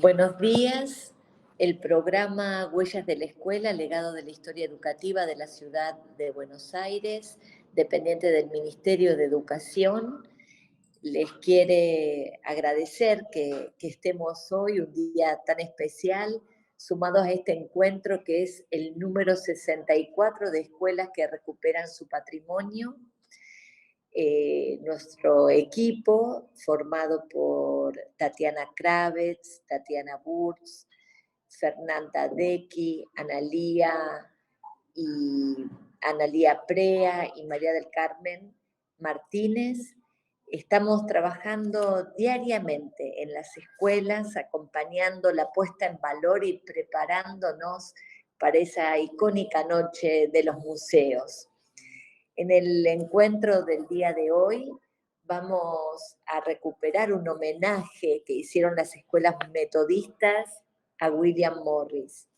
Buenos días. El programa Huellas de la Escuela, legado de la historia educativa de la ciudad de Buenos Aires, dependiente del Ministerio de Educación, les quiere agradecer que estemos hoy, un día tan especial, sumados a este encuentro que es el número 64 de escuelas que recuperan su patrimonio. Nuestro equipo, formado por Tatiana Kravets, Tatiana Burz, Fernanda Decky, Analía Prea y María del Carmen Martínez, estamos trabajando diariamente en las escuelas, acompañando la puesta en valor y preparándonos para esa icónica noche de los museos. En el encuentro del día de hoy vamos a recuperar un homenaje que hicieron las escuelas metodistas a William Morris.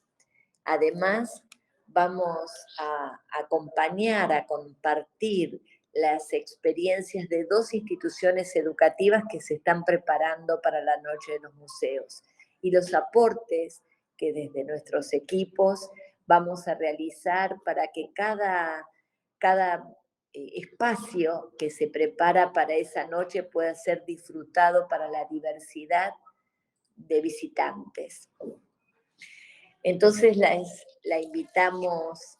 Además, vamos a acompañar, a compartir las experiencias de dos instituciones educativas que se están preparando para la Noche de los Museos y los aportes que desde nuestros equipos vamos a realizar para que cada espacio que se prepara para esa noche pueda ser disfrutado para la diversidad de visitantes. Entonces la invitamos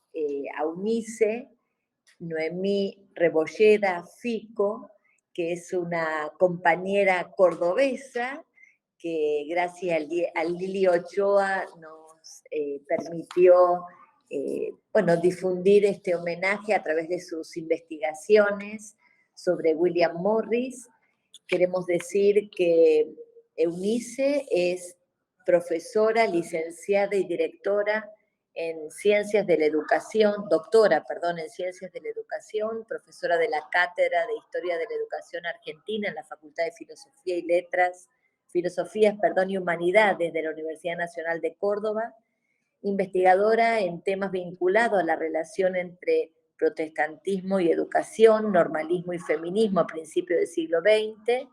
a unirse, Noemí Rebolleda Fico, que es una compañera cordobesa que gracias a Lili Ochoa nos permitió difundir este homenaje a través de sus investigaciones sobre William Morris. Queremos decir que Eunice es profesora, licenciada y directora en Ciencias de la Educación, doctora, en Ciencias de la Educación, profesora de la Cátedra de Historia de la Educación Argentina en la Facultad de Filosofías y Humanidades de la Universidad Nacional de Córdoba, investigadora en temas vinculados a la relación entre protestantismo y educación, normalismo y feminismo a principios del siglo XX,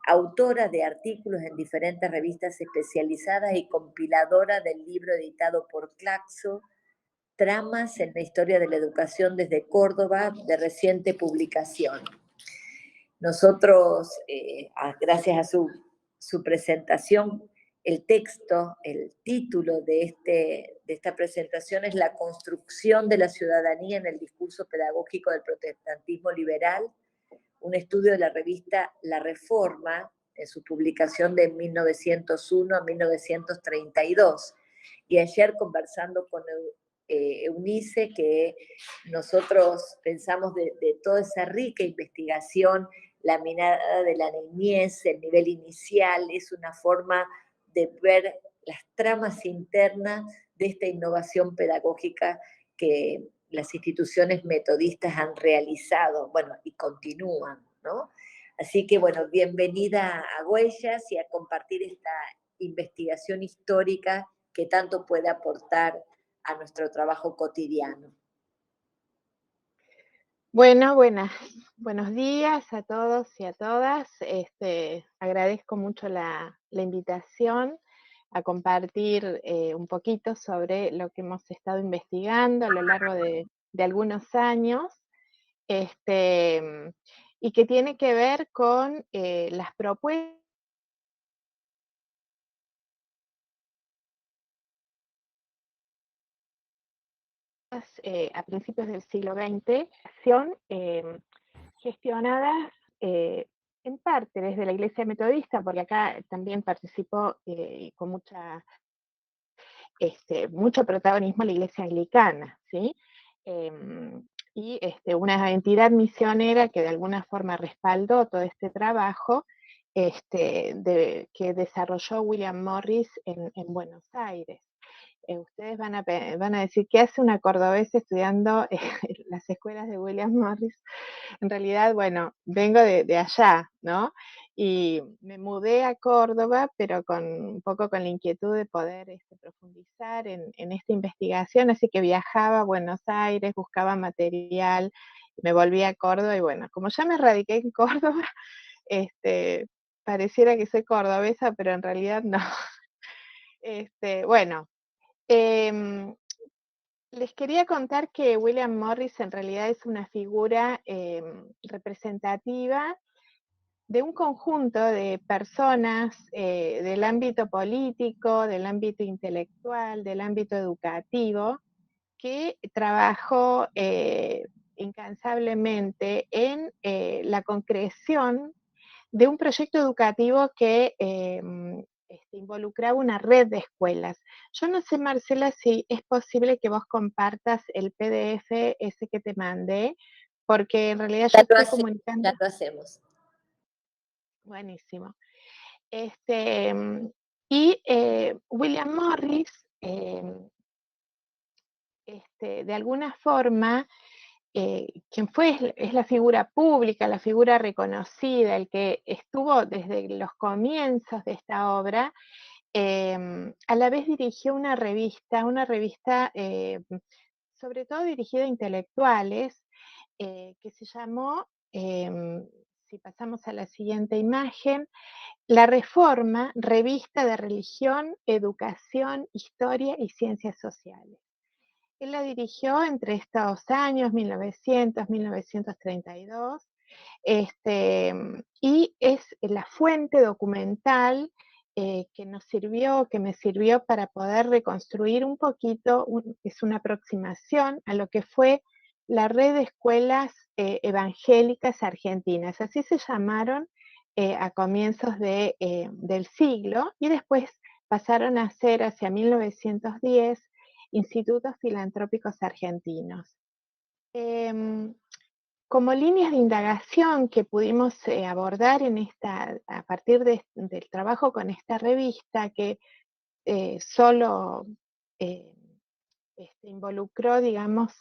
autora de artículos en diferentes revistas especializadas y compiladora del libro editado por Claxo, Tramas en la historia de la educación desde Córdoba, de reciente publicación. Nosotros, gracias a su presentación, el texto, el título de esta presentación es La construcción de la ciudadanía en el discurso pedagógico del protestantismo liberal, un estudio de la revista La Reforma, en su publicación de 1901 a 1932. Y ayer conversando con Eunice, que nosotros pensamos de toda esa rica investigación, la mirada de la niñez, el nivel inicial, es una forma de ver las tramas internas de esta innovación pedagógica que las instituciones metodistas han realizado, y continúan, ¿no? Así que, bienvenida a Huellas y a compartir esta investigación histórica que tanto puede aportar a nuestro trabajo cotidiano. Bueno, buenos días a todos y a todas. Agradezco mucho la invitación a compartir un poquito sobre lo que hemos estado investigando a lo largo de algunos años, y que tiene que ver con las propuestas a principios del siglo XX, gestionadas en parte desde la Iglesia Metodista, porque acá también participó con mucho protagonismo la Iglesia Anglicana, ¿sí? Y una entidad misionera que de alguna forma respaldó todo este trabajo que desarrolló William Morris en Buenos Aires. Ustedes van a decir, ¿qué hace una cordobesa estudiando las escuelas de William Morris? En realidad, vengo de allá, ¿no? Y me mudé a Córdoba, pero un poco con la inquietud de poder profundizar en esta investigación, así que viajaba a Buenos Aires, buscaba material, me volví a Córdoba y como ya me radiqué en Córdoba, pareciera que soy cordobesa, pero en realidad no. Bueno, les quería contar que William Morris en realidad es una figura representativa de un conjunto de personas del ámbito político, del ámbito intelectual, del ámbito educativo, que trabajó incansablemente en la concreción de un proyecto educativo que involucraba una red de escuelas. Yo no sé, Marcela, si es posible que vos compartas el PDF ese que te mandé, porque en realidad yo estoy comunicando. Ya lo hacemos. Buenísimo. Y William Morris, de alguna forma, quien es la figura pública, la figura reconocida, el que estuvo desde los comienzos de esta obra, a la vez dirigió una revista sobre todo dirigida a intelectuales, que se llamó, si pasamos a la siguiente imagen, La Reforma, Revista de Religión, Educación, Historia y Ciencias Sociales. Él la dirigió entre estos años, 1900, 1932, y es la fuente documental que me sirvió para poder reconstruir un poquito, es una aproximación a lo que fue la red de escuelas evangélicas argentinas, así se llamaron a comienzos del siglo, y después pasaron a ser hacia 1910 institutos filantrópicos argentinos. Como líneas de indagación que pudimos abordar a partir del trabajo con esta revista, que solo involucró, digamos,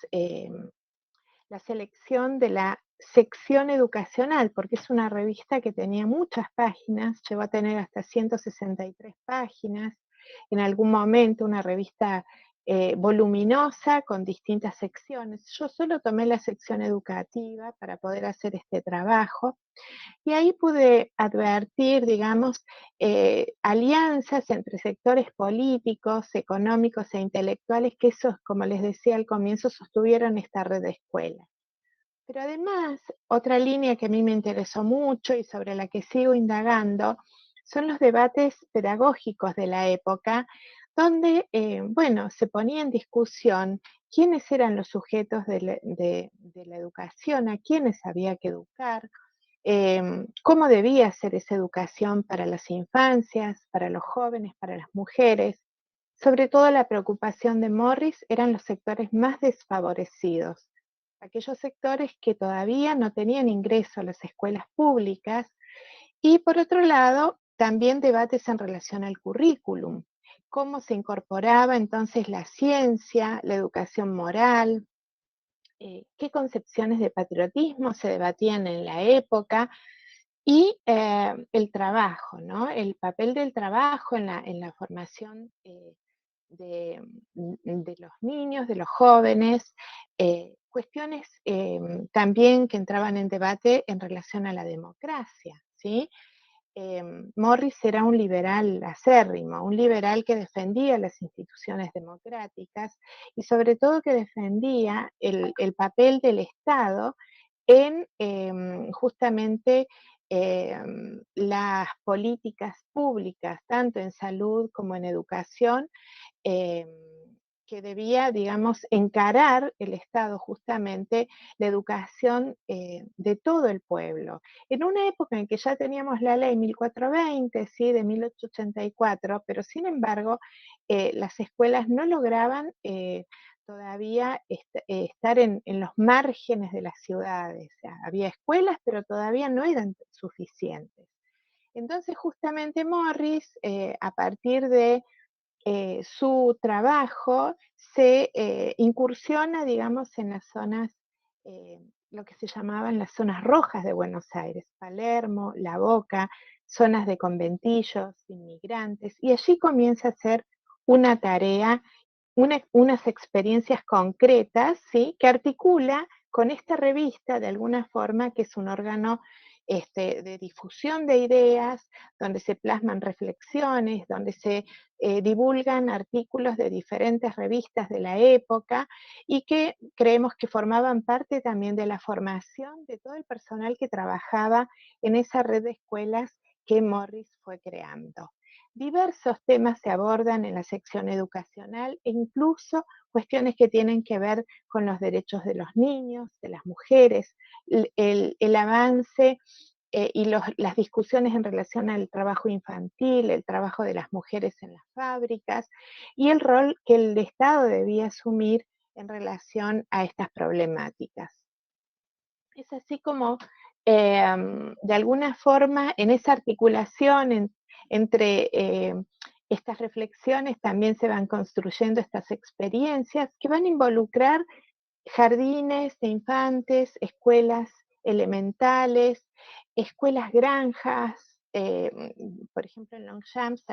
la selección de la sección educacional, porque es una revista que tenía muchas páginas, llegó a tener hasta 163 páginas, en algún momento una revista voluminosa con distintas secciones. Yo solo tomé la sección educativa para poder hacer este trabajo, y ahí pude advertir, digamos, alianzas entre sectores políticos, económicos e intelectuales que esos, como les decía al comienzo, sostuvieron esta red de escuelas. Pero además, otra línea que a mí me interesó mucho y sobre la que sigo indagando son los debates pedagógicos de la época, donde, se ponía en discusión quiénes eran los sujetos de la educación, a quiénes había que educar, cómo debía ser esa educación para las infancias, para los jóvenes, para las mujeres. Sobre todo la preocupación de Morris eran los sectores más desfavorecidos, aquellos sectores que todavía no tenían ingreso a las escuelas públicas, y por otro lado, también debates en relación al currículum, cómo se incorporaba entonces la ciencia, la educación moral, qué concepciones de patriotismo se debatían en la época, y el trabajo, ¿no? El papel del trabajo en la formación de los niños, de los jóvenes, cuestiones también que entraban en debate en relación a la democracia, ¿sí? Morris era un liberal acérrimo, un liberal que defendía las instituciones democráticas y sobre todo que defendía el papel del Estado en justamente las políticas públicas, tanto en salud como en educación, que debía, digamos, encarar el Estado justamente la educación de todo el pueblo. En una época en que ya teníamos la ley 1420, ¿sí? De 1884, pero sin embargo las escuelas no lograban todavía estar en los márgenes de las ciudades. O sea, había escuelas, pero todavía no eran suficientes. Entonces justamente Morris, a partir de su trabajo, se incursiona, digamos, en las zonas, lo que se llamaban las zonas rojas de Buenos Aires, Palermo, La Boca, zonas de conventillos, inmigrantes, y allí comienza a hacer una tarea, unas experiencias concretas, ¿sí? Que articula con esta revista de alguna forma, que es un órgano de difusión de ideas, donde se plasman reflexiones, donde se divulgan artículos de diferentes revistas de la época y que creemos que formaban parte también de la formación de todo el personal que trabajaba en esa red de escuelas que Morris fue creando. Diversos temas se abordan en la sección educacional e incluso cuestiones que tienen que ver con los derechos de los niños, de las mujeres, el avance y las discusiones en relación al trabajo infantil, el trabajo de las mujeres en las fábricas y el rol que el Estado debía asumir en relación a estas problemáticas. Es así como, de alguna forma, en esa articulación entre estas reflexiones también se van construyendo estas experiencias que van a involucrar jardines de infantes, escuelas elementales, escuelas granjas. Por ejemplo, en Longchamps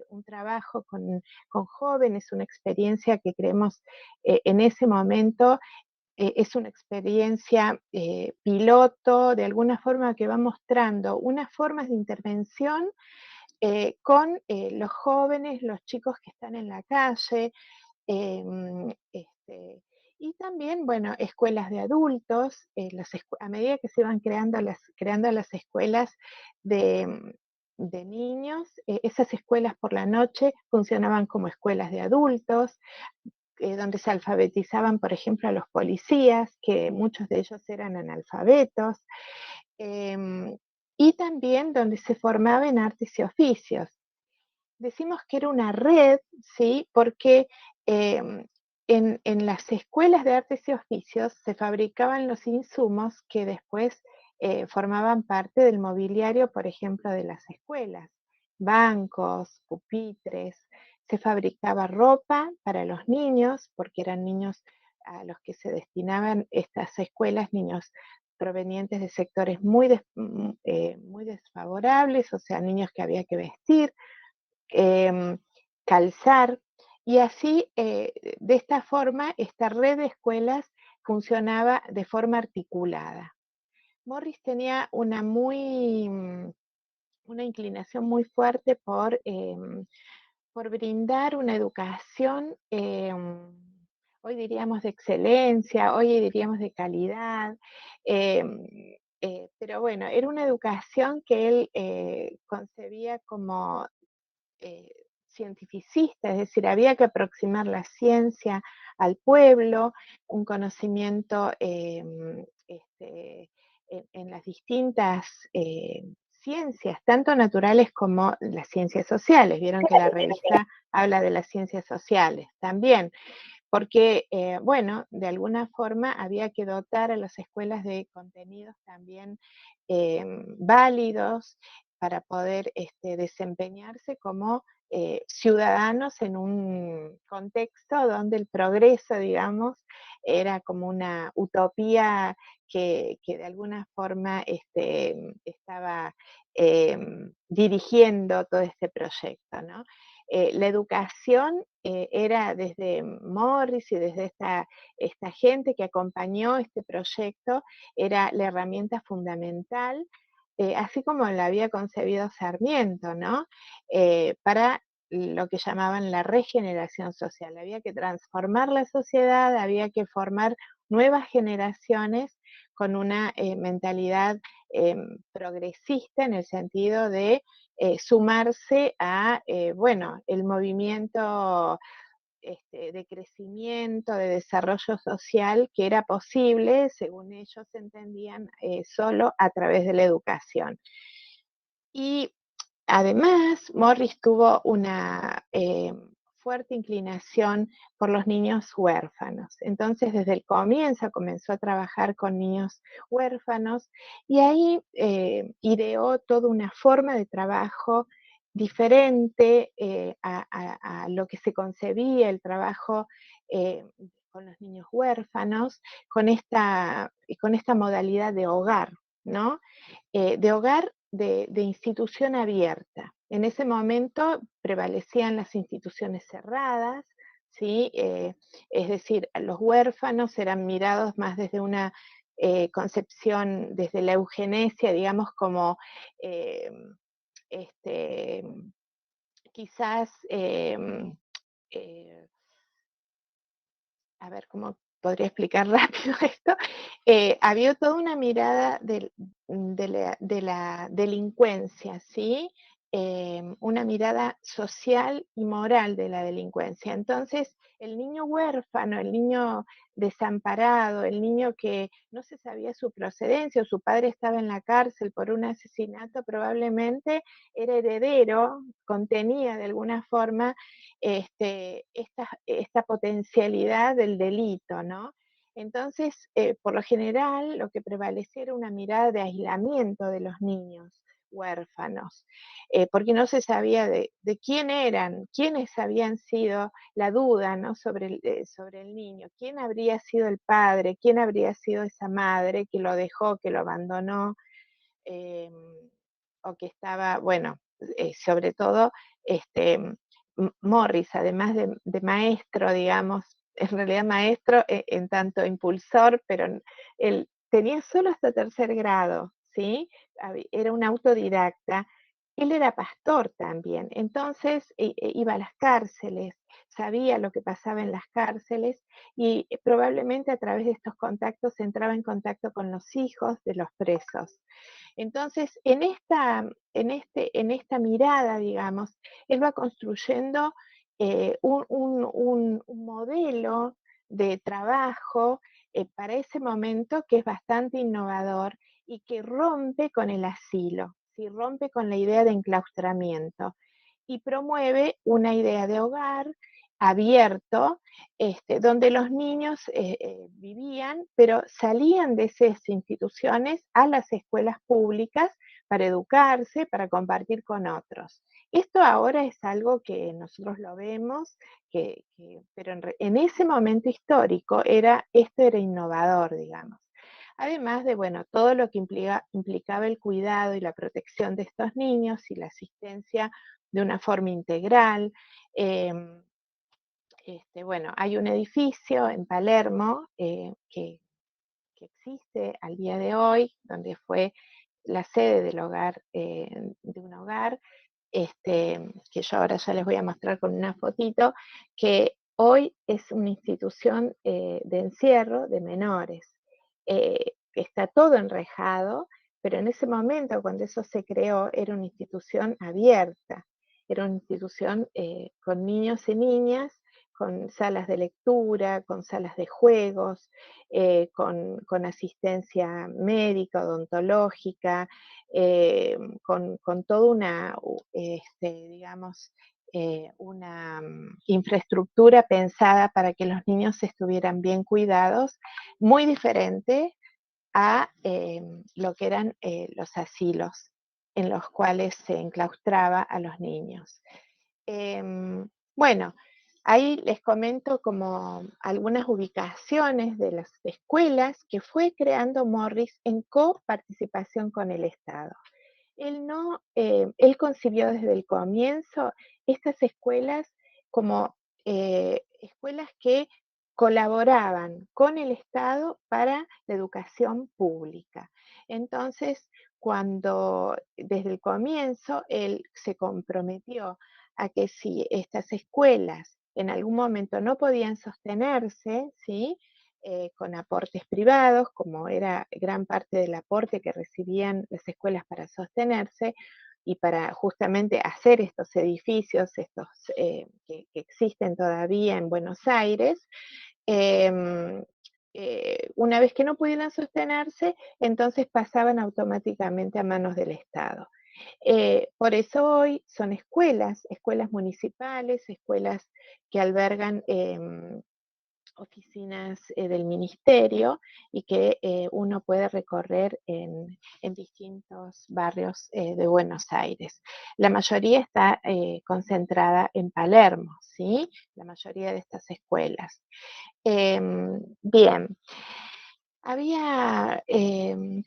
un trabajo con jóvenes, una experiencia que creemos en ese momento es una experiencia piloto, de alguna forma que va mostrando unas formas de intervención con los jóvenes, los chicos que están en la calle, y también, bueno, escuelas de adultos, a medida que se iban creando las escuelas de niños, esas escuelas por la noche funcionaban como escuelas de adultos, donde se alfabetizaban, por ejemplo, a los policías, que muchos de ellos eran analfabetos, em, y también donde se formaba en artes y oficios. Decimos que era una red, ¿sí? Porque en las escuelas de artes y oficios se fabricaban los insumos que después formaban parte del mobiliario, por ejemplo, de las escuelas. Bancos, pupitres, se fabricaba ropa para los niños, porque eran niños a los que se destinaban estas escuelas, niños provenientes de sectores muy desfavorables, o sea, niños que había que vestir, calzar, y así, de esta forma, esta red de escuelas funcionaba de forma articulada. Morris tenía una inclinación muy fuerte por brindar una educación, hoy diríamos de excelencia, hoy diríamos de calidad, pero bueno, era una educación que él concebía como eh, cientificista, es decir, había que aproximar la ciencia al pueblo, un conocimiento en las distintas ciencias, tanto naturales como las ciencias sociales. Vieron que la revista habla de las ciencias sociales también, porque, bueno, de alguna forma había que dotar a las escuelas de contenidos también válidos para poder desempeñarse como ciudadanos en un contexto donde el progreso, digamos, era como una utopía que de alguna forma estaba dirigiendo todo este proyecto, ¿no? La educación era desde Morris y desde esta gente que acompañó este proyecto, era la herramienta fundamental, así como la había concebido Sarmiento, ¿no? Para lo que llamaban la regeneración social. Había que transformar la sociedad, había que formar nuevas generaciones con una mentalidad progresista en el sentido de sumarse a, bueno, el movimiento de crecimiento, de desarrollo social que era posible, según ellos entendían, solo a través de la educación. Y además, Morris tuvo una fuerte inclinación por los niños huérfanos. Entonces, desde el comienzo comenzó a trabajar con niños huérfanos y ahí ideó toda una forma de trabajo diferente a lo que se concebía el trabajo con los niños huérfanos, con esta modalidad de hogar, ¿no? De hogar de institución abierta. En ese momento prevalecían las instituciones cerradas, ¿sí? Es decir, los huérfanos eran mirados más desde una concepción desde la eugenesia, digamos, como quizás, a ver cómo podría explicar rápido esto, había toda una mirada de la delincuencia, ¿sí? Una mirada social y moral de la delincuencia. Entonces, el niño huérfano, el niño desamparado, el niño que no se sabía su procedencia, o su padre estaba en la cárcel por un asesinato, probablemente era heredero, contenía de alguna forma esta potencialidad del delito, ¿no? Entonces, por lo general, lo que prevalecía era una mirada de aislamiento de los niños huérfanos, porque no se sabía de quién eran, quiénes habían sido, la duda, ¿no? Sobre el niño, quién habría sido el padre, quién habría sido esa madre que lo dejó, que lo abandonó, eh, o que estaba, bueno, sobre todo, este, Morris, además de maestro, digamos, en realidad maestro en tanto impulsor, pero él tenía solo hasta tercer grado, ¿sí? Era un autodidacta. Él era pastor también, entonces iba a las cárceles, sabía lo que pasaba en las cárceles y probablemente a través de estos contactos entraba en contacto con los hijos de los presos. Entonces, en esta mirada, digamos, él va construyendo un modelo de trabajo para ese momento que es bastante innovador y que rompe con el asilo, ¿sí? Rompe con la idea de enclaustramiento y promueve una idea de hogar abierto, donde los niños vivían, pero salían de esas instituciones a las escuelas públicas para educarse, para compartir con otros. Esto ahora es algo que nosotros lo vemos, pero en ese momento histórico esto era innovador, digamos. Además de, bueno, todo lo que implicaba el cuidado y la protección de estos niños y la asistencia de una forma integral. Bueno, hay un edificio en Palermo que existe al día de hoy, donde fue la sede del hogar, de un hogar, que yo ahora ya les voy a mostrar con una fotito, que hoy es una institución de encierro de menores. Está todo enrejado, pero en ese momento, cuando eso se creó, era una institución abierta, era una institución con niños y niñas, con salas de lectura, con salas de juegos, con asistencia médica, odontológica, con toda una, digamos, una infraestructura pensada para que los niños estuvieran bien cuidados, muy diferente a lo que eran los asilos en los cuales se enclaustraba a los niños. Bueno, ahí les comento como algunas ubicaciones de las escuelas que fue creando Morris en coparticipación con el Estado. Él concibió desde el comienzo estas escuelas como escuelas que colaboraban con el Estado para la educación pública. Entonces, cuando desde el comienzo él se comprometió a que si estas escuelas en algún momento no podían sostenerse, ¿sí? Con aportes privados, como era gran parte del aporte que recibían las escuelas para sostenerse y para justamente hacer estos edificios, que existen todavía en Buenos Aires. Una vez que no pudieran sostenerse, entonces pasaban automáticamente a manos del Estado. Por eso hoy son escuelas municipales, escuelas que albergan oficinas del ministerio y que uno puede recorrer en distintos barrios de Buenos Aires. La mayoría está concentrada en Palermo, ¿sí? La mayoría de estas escuelas. Bien, había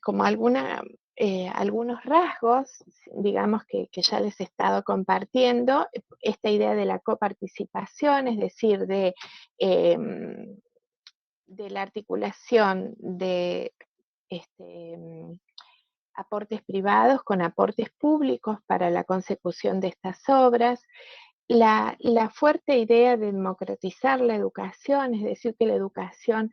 como algunos rasgos, digamos, que ya les he estado compartiendo, esta idea de la coparticipación, es decir, de la articulación de aportes privados con aportes públicos para la consecución de estas obras. La fuerte idea de democratizar la educación, es decir, que la educación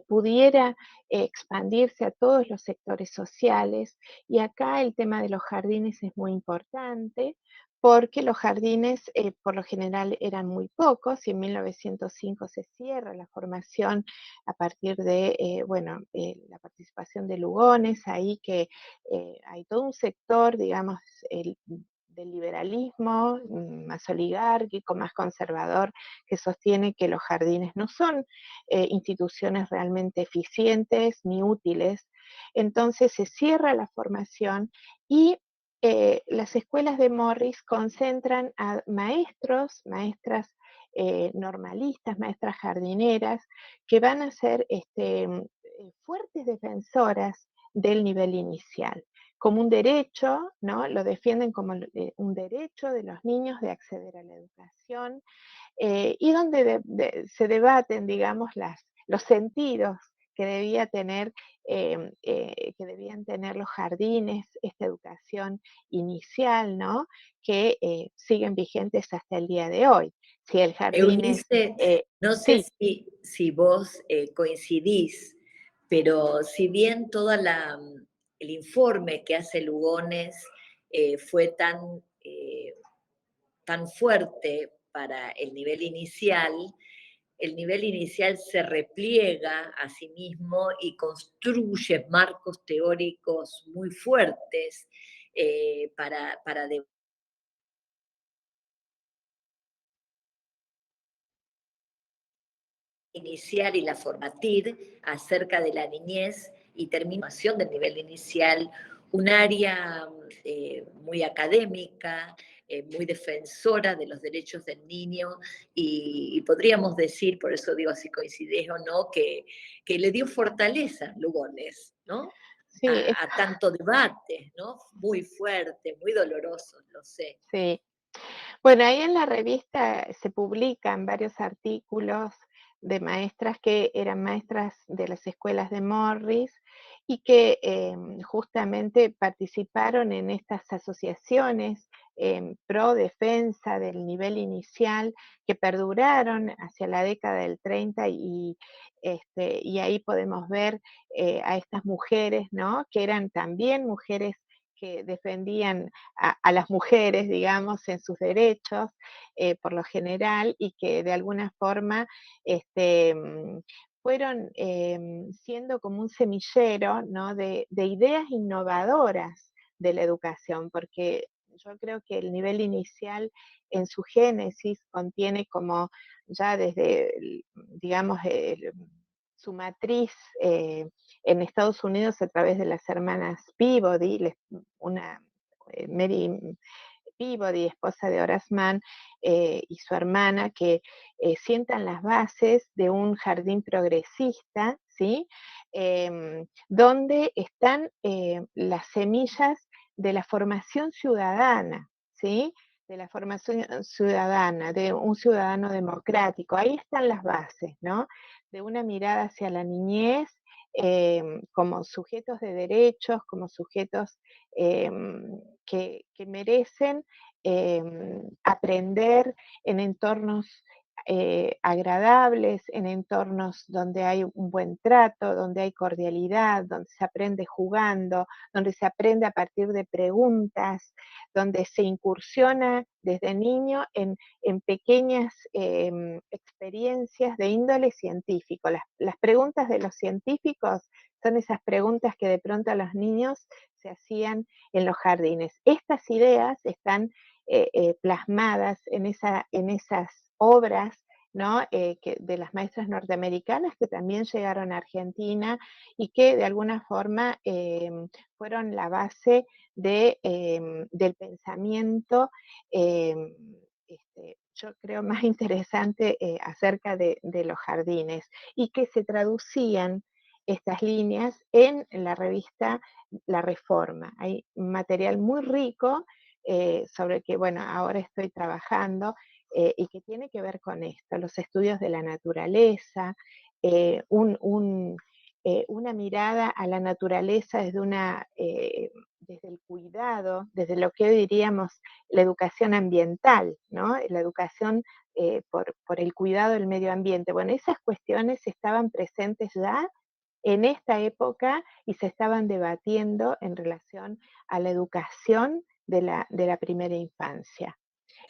pudiera expandirse a todos los sectores sociales. Y acá el tema de los jardines es muy importante, porque los jardines por lo general eran muy pocos, y en 1905 se cierra la formación a partir de, la participación de Lugones, ahí que hay todo un sector, digamos, del liberalismo más oligárquico, más conservador, que sostiene que los jardines no son instituciones realmente eficientes ni útiles. Entonces se cierra la formación y las escuelas de Morris concentran a maestros, maestras normalistas, maestras jardineras, que van a ser fuertes defensoras del nivel inicial, como un derecho, ¿no? Lo defienden como un derecho de los niños de acceder a la educación, y donde se debaten, digamos, los sentidos que que debían tener los jardines, esta educación inicial, ¿no? Que siguen vigentes hasta el día de hoy. Si el jardín Eunice, no sé sí, si vos coincidís, pero si bien el informe que hace Lugones fue tan fuerte para el nivel inicial se repliega a sí mismo y construye marcos teóricos muy fuertes para inicial y la formatir acerca de la niñez y terminación del nivel inicial, un área muy académica, muy defensora de los derechos del niño y podríamos decir, por eso digo si coincidís o no, que le dio fortaleza Lugones, ¿no? sí, A tanto debate, ¿no? Muy fuerte, muy doloroso, lo sé. sí. Bueno, ahí en la revista se publican varios artículos de maestras que eran maestras de las escuelas de Morris y que justamente participaron en estas asociaciones pro defensa del nivel inicial que perduraron hacia la década del 30 y ahí podemos ver a estas mujeres, ¿no? Que eran también mujeres que defendían a las mujeres, digamos, en sus derechos, por lo general, y que de alguna forma fueron siendo como un semillero, ¿no? de ideas innovadoras de la educación, porque yo creo que el nivel inicial en su génesis contiene como ya desde, digamos, su matriz en Estados Unidos a través de las hermanas Peabody, una Mary Peabody, esposa de Horace Mann, y su hermana, que sientan las bases de un jardín progresista, ¿sí? Donde están las semillas de la formación ciudadana, ¿sí? De la formación ciudadana, de un ciudadano democrático. Ahí están las bases, ¿no? De una mirada hacia la niñez como sujetos de derechos, como sujetos que merecen aprender en entornos agradables, en entornos donde hay un buen trato, donde hay cordialidad, donde se aprende jugando, donde se aprende a partir de preguntas, donde se incursiona desde niño en pequeñas experiencias de índole científico. Las preguntas de los científicos son esas preguntas que de pronto a los niños se hacían en los jardines. Estas ideas están plasmadas en esas obras, ¿no? De las maestras norteamericanas que también llegaron a Argentina y que de alguna forma fueron la base del pensamiento, yo creo, más interesante acerca de los jardines y que se traducían estas líneas en la revista La Reforma. Hay material muy rico sobre el que, bueno, ahora estoy trabajando y que tiene que ver con esto, los estudios de la naturaleza, un una mirada a la naturaleza desde el cuidado, desde lo que hoy diríamos la educación ambiental, ¿no? La educación por el cuidado del medio ambiente. Bueno, esas cuestiones estaban presentes ya en esta época y se estaban debatiendo en relación a la educación de la primera infancia.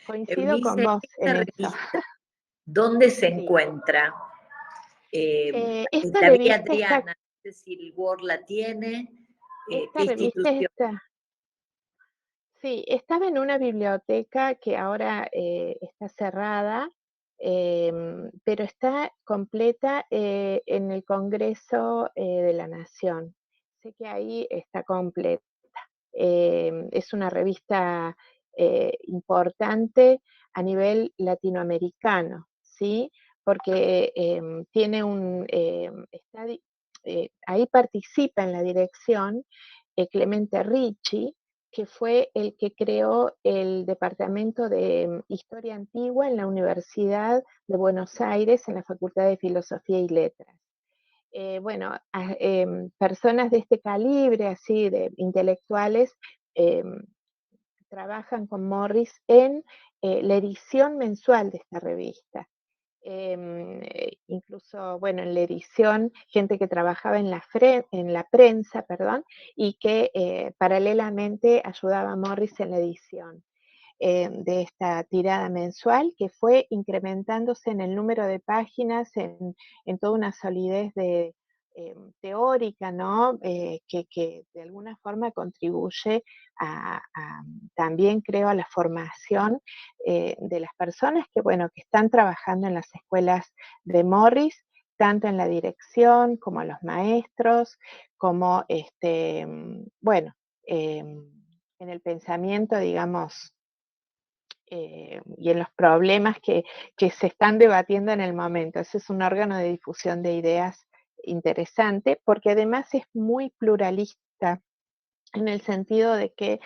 Coincido con Eunice, vos esta en eso. revista, ¿dónde se Sí. encuentra? Esta La vi revista está, Adriana, no sé si el Word la tiene, ¿qué esta revista institución? está, sí, estaba en una biblioteca que ahora está cerrada, pero está completa en el Congreso de la Nación. Sé que ahí está completa. Es una revista importante a nivel latinoamericano, ¿sí? Porque tiene ahí participa en la dirección Clemente Ricci, que fue el que creó el Departamento de Historia Antigua en la Universidad de Buenos Aires, en la Facultad de Filosofía y Letras. Bueno, personas de este calibre, así, de intelectuales, em, trabajan con Morris en la edición mensual de esta revista. Incluso, bueno, en la edición, gente que trabajaba en la prensa, perdón, y que paralelamente ayudaba a Morris en la edición de esta tirada mensual, que fue incrementándose en el número de páginas, en toda una solidez teórica, ¿no? Que de alguna forma contribuye también, creo, a la formación de las personas que, bueno, que están trabajando en las escuelas de Morris, tanto en la dirección como a los maestros, como, bueno, en el pensamiento, digamos, y en los problemas que se están debatiendo en el momento. Ese es un órgano de difusión de ideas interesante, porque además es muy pluralista en el sentido de que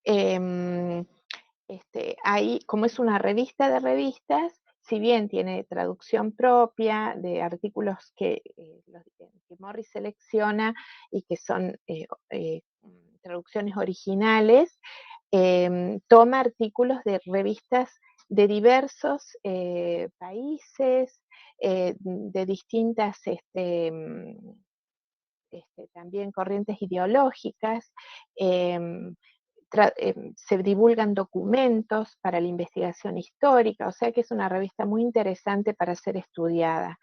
em, hay, como es una revista de revistas, si bien tiene traducción propia de artículos que Morris selecciona y que son traducciones originales, toma artículos de revistas de diversos países, de distintas también corrientes ideológicas. em, Se divulgan documentos para la investigación histórica, o sea que es una revista muy interesante para ser estudiada,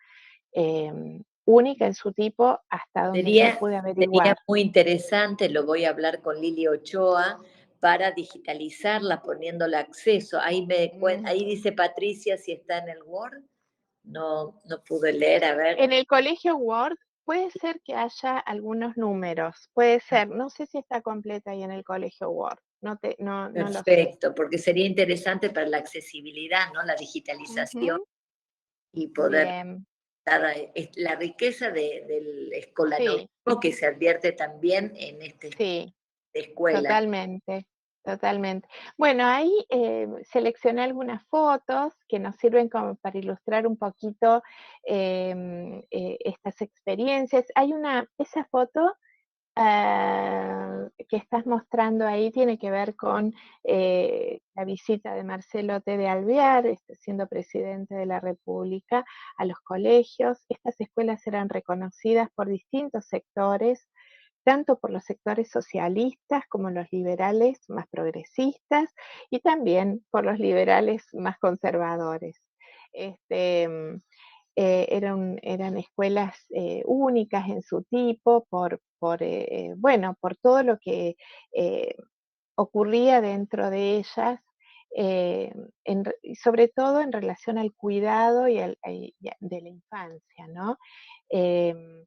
única en su tipo hasta donde yo Sería, pude sería averiguar. muy interesante, lo voy a hablar con Lili Ochoa, para digitalizarla, poniéndola acceso. Ahí dice Patricia si está en el Word. No, no pude leer, a ver. En el colegio Word puede ser que haya algunos números, puede ser, no sé si está completa ahí en el colegio Word, no lo sé. Perfecto, porque sería interesante para la accesibilidad, ¿no? La digitalización Ujú. y poder Bien, dar la riqueza del sí, escolanosismo que se advierte también en este sí. de escuela. Totalmente, totalmente. Bueno, ahí seleccioné algunas fotos que nos sirven como para ilustrar un poquito estas experiencias. Esa foto que estás mostrando ahí tiene que ver con la visita de Marcelo T. de Alvear, siendo presidente de la República, a los colegios. Estas escuelas eran reconocidas por distintos sectores, tanto por los sectores socialistas como los liberales más progresistas y también por los liberales más conservadores. Este, mm, eran escuelas únicas en su tipo bueno, por todo lo que eh, ocurría dentro de ellas, eh, y sobre todo en relación al cuidado de la infancia, ¿no? Em,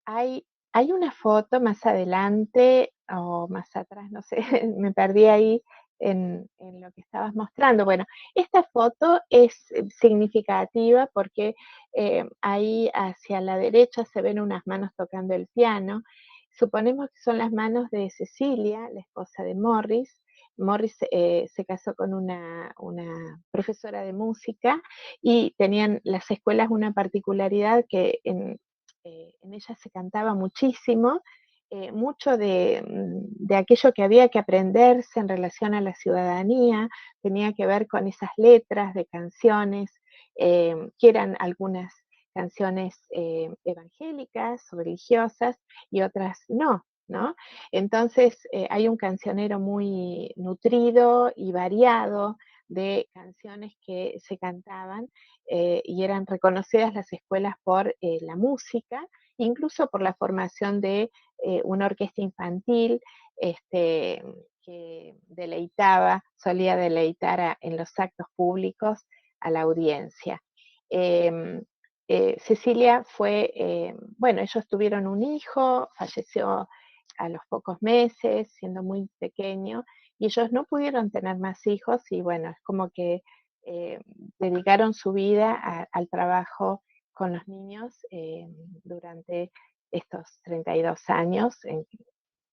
hay, hay una foto más adelante o más atrás, no sé, me perdí ahí en lo que estabas mostrando. Bueno, esta foto es significativa porque ahí hacia la derecha se ven unas manos tocando el piano. Suponemos que son las manos de Cecilia, la esposa de Morris. Morris se casó con una profesora de música y tenían las escuelas una particularidad que en ella se cantaba muchísimo, mucho de aquello que había que aprenderse en relación a la ciudadanía, tenía que ver con esas letras de canciones, que eran algunas canciones evangélicas o religiosas y otras no, ¿no? Entonces hay un cancionero muy nutrido y variado de canciones que se cantaban y eran reconocidas las escuelas por la música, incluso por la formación de una orquesta infantil que solía deleitar en los actos públicos a la audiencia. Eh, Cecilia bueno, ellos tuvieron un hijo, falleció a los pocos meses, siendo muy pequeño, y ellos no pudieron tener más hijos y bueno, es como que eh, dedicaron su vida al trabajo con los niños durante estos 32 años en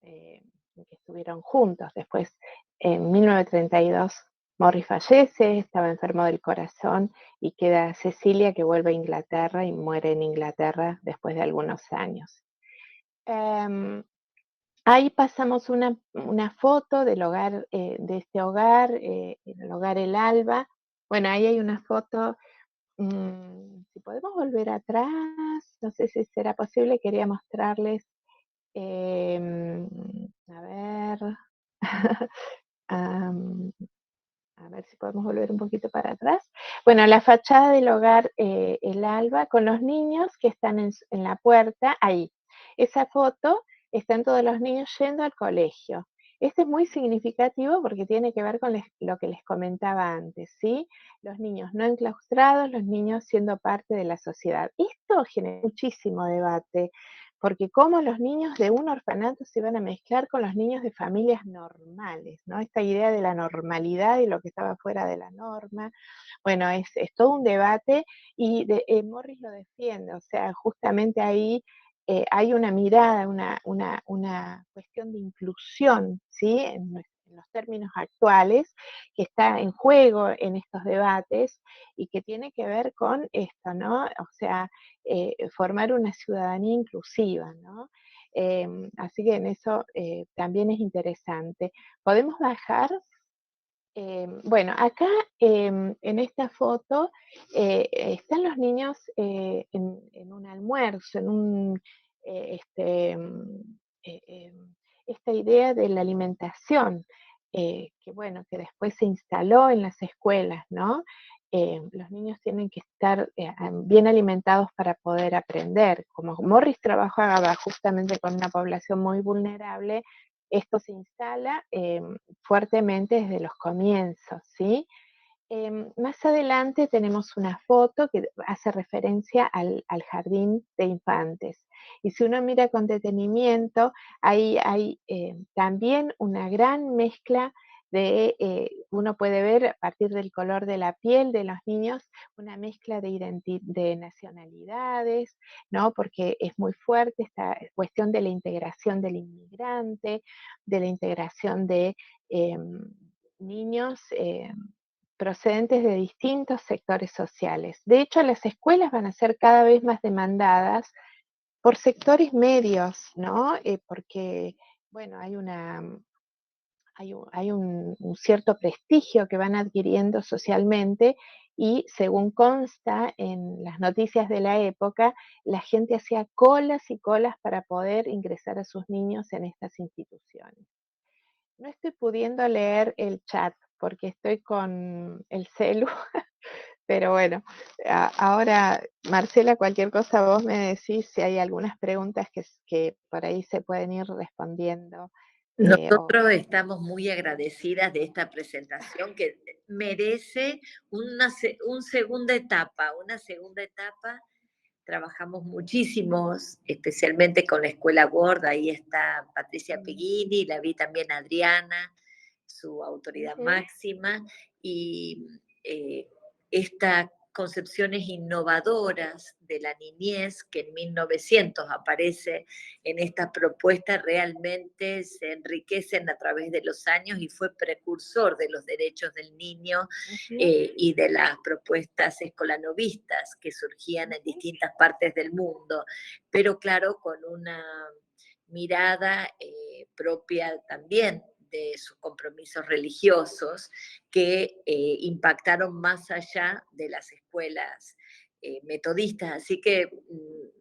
que estuvieron juntos. Después, en 1932, Morris fallece, estaba enfermo del corazón y queda Cecilia que vuelve a Inglaterra y muere en Inglaterra después de algunos años. Ahí pasamos una foto del hogar, de este hogar, el hogar El Alba. Bueno, ahí hay una foto, si podemos volver atrás, no sé si será posible, quería mostrarles, a ver, a ver si podemos volver un poquito para atrás. Bueno, la fachada del hogar El Alba con los niños que están en la puerta, ahí. Esa foto, están todos los niños yendo al colegio. Este es muy significativo porque tiene que ver con lo que les comentaba antes, ¿sí? Los niños no enclaustrados, los niños siendo parte de la sociedad. Esto genera muchísimo debate, porque cómo los niños de un orfanato se iban a mezclar con los niños de familias normales, ¿no? Esta idea de la normalidad y lo que estaba fuera de la norma. Bueno, es todo un debate y Morris lo defiende, o sea, justamente ahí hay una mirada, una cuestión de inclusión, ¿sí? En los términos actuales, que está en juego en estos debates y que tiene que ver con esto, ¿no? O sea, formar una ciudadanía inclusiva, ¿no? Así que en eso también es interesante. Podemos bajar. Bueno, acá en esta foto están los niños en un almuerzo, eh, em, esta idea de la alimentación, que bueno, que después se instaló en las escuelas, ¿no? Los niños tienen que estar bien alimentados para poder aprender. Como Morris trabajaba justamente con una población muy vulnerable, esto se instala fuertemente desde los comienzos, ¿sí? Más adelante tenemos una foto que hace referencia al jardín de infantes. Y si uno mira con detenimiento, ahí hay también una gran mezcla uno puede ver a partir del color de la piel de los niños, una mezcla de nacionalidades, ¿no? Porque es muy fuerte esta cuestión de la integración del inmigrante, de la integración de niños procedentes de distintos sectores sociales. De hecho, las escuelas van a ser cada vez más demandadas por sectores medios, ¿no? Porque, bueno, hay un cierto prestigio que van adquiriendo socialmente y según consta en las noticias de la época, la gente hacía colas y colas para poder ingresar a sus niños en estas instituciones. No estoy pudiendo leer el chat porque estoy con el celu, pero bueno, ahora, Marcela, cualquier cosa vos me decís si hay algunas preguntas que por ahí se pueden ir respondiendo. Nosotros estamos muy agradecidas de esta presentación que merece una segunda etapa, Trabajamos muchísimos, especialmente con la Escuela Gorda, ahí está Patricia Peghini, la vi también a Adriana, su autoridad máxima, y esta concepciones innovadoras de la niñez que en 1900 aparece en esta propuesta realmente se enriquecen a través de los años y fue precursor de los derechos del niño y de las propuestas escolanovistas que surgían en distintas partes del mundo, pero claro, con una mirada propia también de sus compromisos religiosos que impactaron más allá de las escuelas metodistas. Así que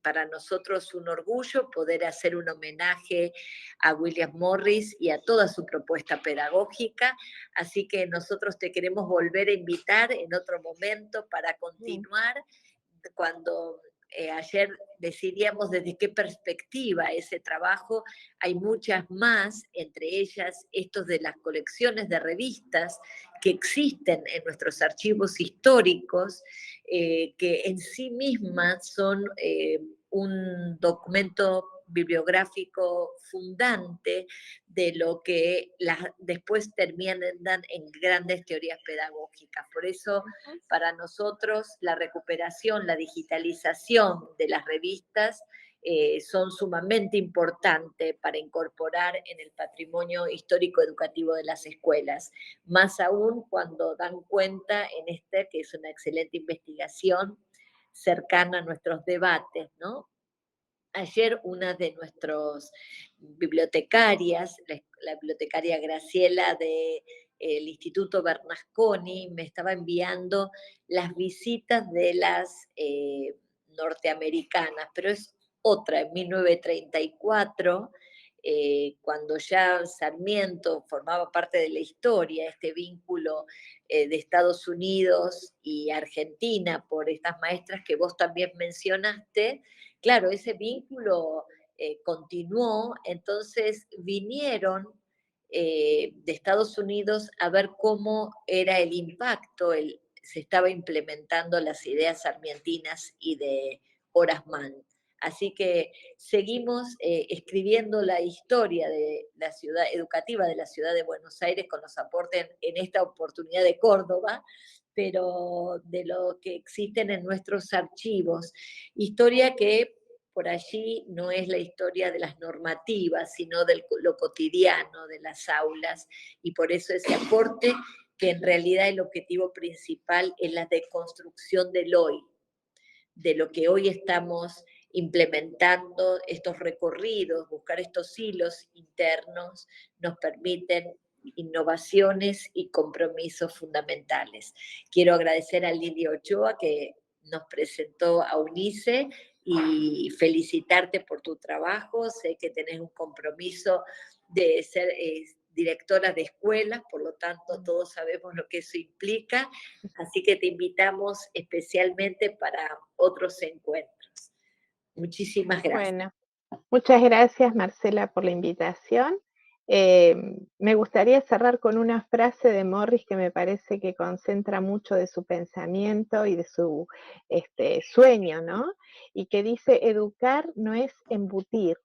para nosotros un orgullo poder hacer un homenaje a William Morris y a toda su propuesta pedagógica. Así que nosotros te queremos volver a invitar en otro momento para continuar cuando ayer decidíamos desde qué perspectiva ese trabajo, hay muchas más, entre ellas estos de las colecciones de revistas que existen en nuestros archivos históricos, que en sí mismas son un documento bibliográfico fundante de lo que después terminan en grandes teorías pedagógicas. Por eso, para nosotros, la recuperación, la digitalización de las revistas son sumamente importantes para incorporar en el patrimonio histórico educativo de las escuelas, más aún cuando dan cuenta en esta, que es una excelente investigación cercana a nuestros debates, ¿no? Ayer una de nuestras bibliotecarias, la bibliotecaria Graciela del Instituto Bernasconi, me estaba enviando las visitas de las norteamericanas, pero es otra, en 1934, cuando ya Sarmiento formaba parte de la historia, este vínculo de Estados Unidos y Argentina por estas maestras que vos también mencionaste. Claro, ese vínculo continuó, entonces vinieron de Estados Unidos a ver cómo era el impacto, se estaba implementando las ideas sarmientinas y de Horace Mann. Así que seguimos escribiendo la historia de la ciudad educativa de la ciudad de Buenos Aires con los aportes en esta oportunidad de Córdoba, pero de lo que existen en nuestros archivos. Historia que por allí no es la historia de las normativas, sino de lo cotidiano, de las aulas, y por eso ese aporte que en realidad el objetivo principal es la deconstrucción del hoy, de lo que hoy estamos implementando, estos recorridos, buscar estos hilos internos, nos permiten innovaciones y compromisos fundamentales. Quiero agradecer a Lidia Ochoa que nos presentó a UNICE y felicitarte por tu trabajo. Sé que tenés un compromiso de ser directora de escuelas, por lo tanto todos sabemos lo que eso implica, así que te invitamos especialmente para otros encuentros. Muchísimas gracias. Bueno, muchas gracias Marcela por la invitación. Me gustaría cerrar con una frase de Morris que me parece que concentra mucho de su pensamiento y de su sueño, ¿no? Y que dice, educar no es embutir.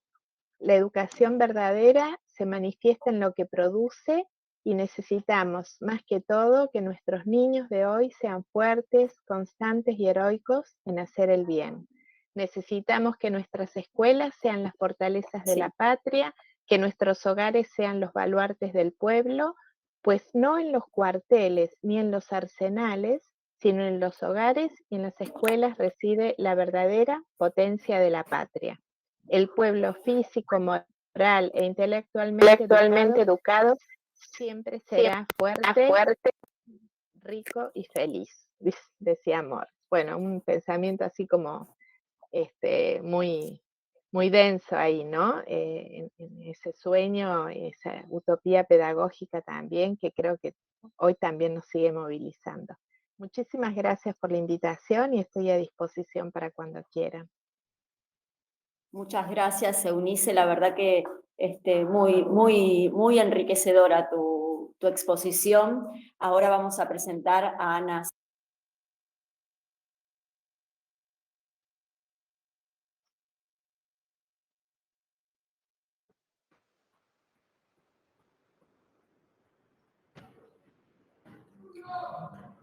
La educación verdadera se manifiesta en lo que produce y necesitamos, más que todo, que nuestros niños de hoy sean fuertes, constantes y heroicos en hacer el bien. Necesitamos que nuestras escuelas sean las fortalezas de la patria, que nuestros hogares sean los baluartes del pueblo, pues no en los cuarteles ni en los arsenales, sino en los hogares y en las escuelas reside la verdadera potencia de la patria. El pueblo físico, moral e intelectualmente educado siempre será fuerte, rico y feliz, decía Morris. Bueno, un pensamiento así como muy, muy denso ahí, ¿no? En ese sueño, esa utopía pedagógica también, que creo que hoy también nos sigue movilizando. Muchísimas gracias por la invitación y estoy a disposición para cuando quieran. Muchas gracias, Eunice. La verdad que muy enriquecedora tu exposición. Ahora vamos a presentar a Ana.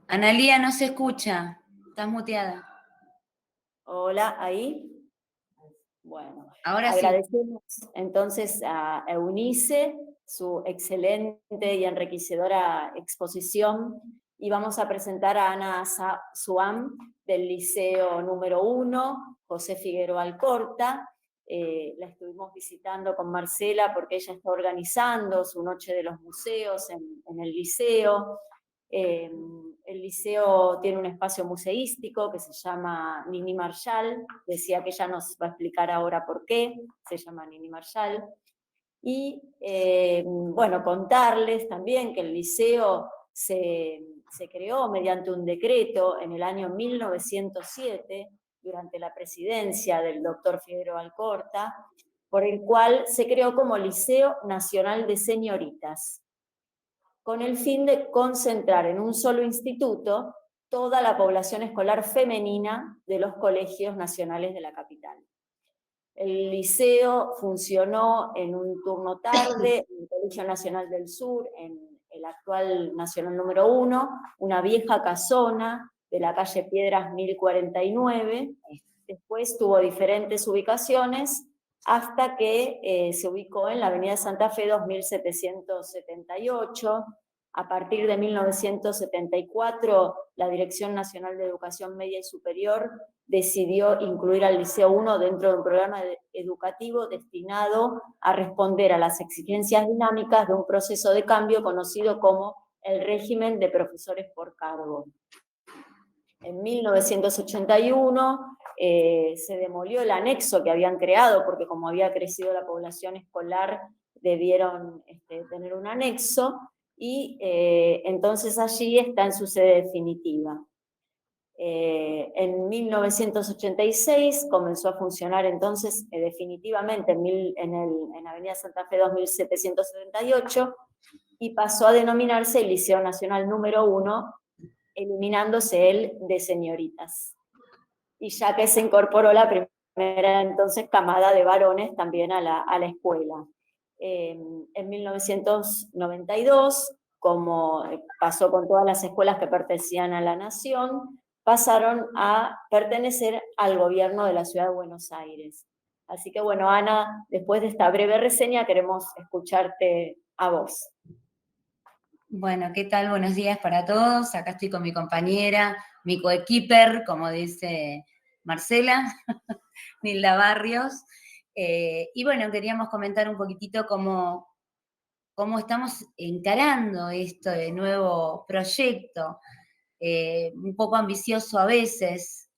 Analía, no se escucha. Estás muteada. Hola, ahí. Bueno, Ahora sí. agradecemos entonces a Eunice su excelente y enriquecedora exposición y vamos a presentar a Ana Suam del Liceo número 1, José Figueroa Alcorta. La estuvimos visitando con Marcela porque ella está organizando su noche de los museos en el liceo. El liceo tiene un espacio museístico que se llama Nini Marshall, decía que ella nos va a explicar ahora por qué se llama Nini Marshall. Y bueno, contarles también que el liceo se creó mediante un decreto en el año 1907, durante la presidencia del doctor Figueroa Alcorta, por el cual se creó como Liceo Nacional de Señoritas, con el fin de concentrar en un solo instituto toda la población escolar femenina de los colegios nacionales de la capital. El liceo funcionó en un turno tarde en el Colegio Nacional del Sur, en el actual Nacional número 1, una vieja casona de la calle Piedras 1049. Después tuvo diferentes ubicaciones hasta que se ubicó en la avenida Santa Fe 2778. A partir de 1974, la Dirección Nacional de Educación Media y Superior decidió incluir al Liceo 1 dentro de un programa educativo destinado a responder a las exigencias dinámicas de un proceso de cambio conocido como el régimen de profesores por cargo. En 1981 se demolió el anexo que habían creado, porque como había crecido la población escolar, debieron tener un anexo, y entonces allí está en su sede definitiva. En 1986 comenzó a funcionar entonces definitivamente en Avenida Santa Fe 2778, y pasó a denominarse el Liceo Nacional número 1, eliminándose el de señoritas. Y ya que se incorporó la primera entonces camada de varones también a la escuela. En 1992, como pasó con todas las escuelas que pertenecían a la nación, pasaron a pertenecer al gobierno de la ciudad de Buenos Aires. Así que bueno, Ana, después de esta breve reseña queremos escucharte a vos. Bueno, ¿qué tal? Buenos días para todos. Acá estoy con mi compañera, mi coequiper, como dice Marcela, Nilda Barrios. Y bueno, queríamos comentar un poquitito cómo estamos encarando este nuevo proyecto, un poco ambicioso a veces,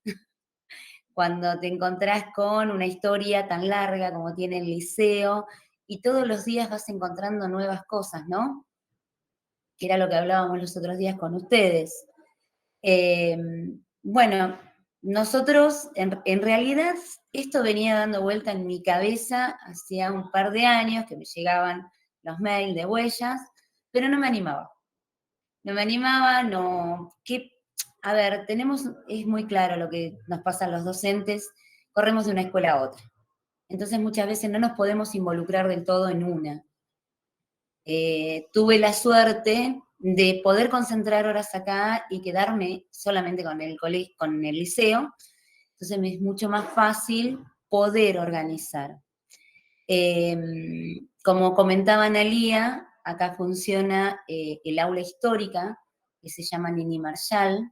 cuando te encontrás con una historia tan larga como tiene el liceo, y todos los días vas encontrando nuevas cosas, ¿no? Que era lo que hablábamos los otros días con ustedes. Bueno, nosotros, en realidad, esto venía dando vuelta en mi cabeza hacía un par de años, que me llegaban los mails de Huellas, pero no me animaba. No me animaba, a ver, es muy claro lo que nos pasa a los docentes, corremos de una escuela a otra. Entonces muchas veces no nos podemos involucrar del todo en una. Tuve la suerte de poder concentrar horas acá y quedarme solamente con el liceo, entonces me es mucho más fácil poder organizar. Como comentaba Analía, acá funciona el aula histórica, que se llama Nini Marshall,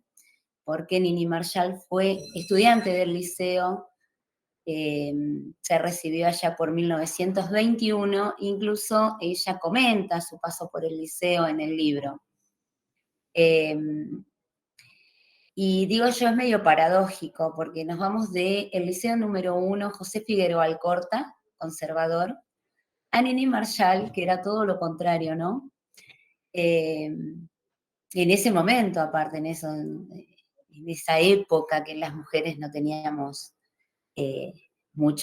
porque Nini Marshall fue estudiante del liceo, se recibió allá por 1921, incluso ella comenta su paso por el liceo en el libro. Y digo yo, es medio paradójico, porque nos vamos del liceo número 1, José Figueroa Alcorta, conservador, a Nini Marshall, que era todo lo contrario, ¿no? En ese momento, aparte, en esa época que las mujeres no teníamos no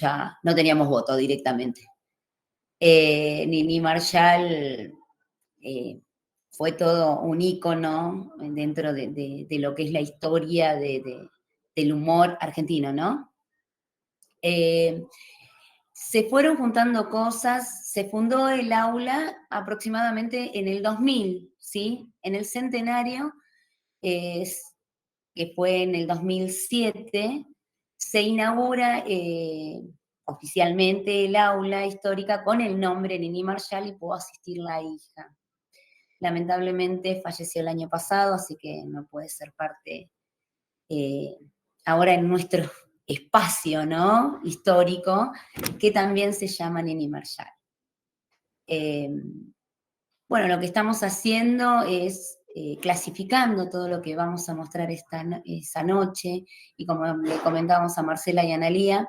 teníamos voto directamente. Nini Marshall fue todo un ícono dentro de lo que es la historia del humor argentino, ¿no? Se fueron juntando cosas, se fundó el aula aproximadamente en el 2000, ¿sí? En el centenario que fue en el 2007, se inaugura oficialmente el aula histórica con el nombre Nini Marshall y pudo asistir la hija. Lamentablemente falleció el año pasado, así que no puede ser parte ahora en nuestro espacio, ¿no?, histórico, que también se llama Nini Marshall. Bueno, lo que estamos haciendo es clasificando todo lo que vamos a mostrar esa noche, y como le comentábamos a Marcela y a Analía,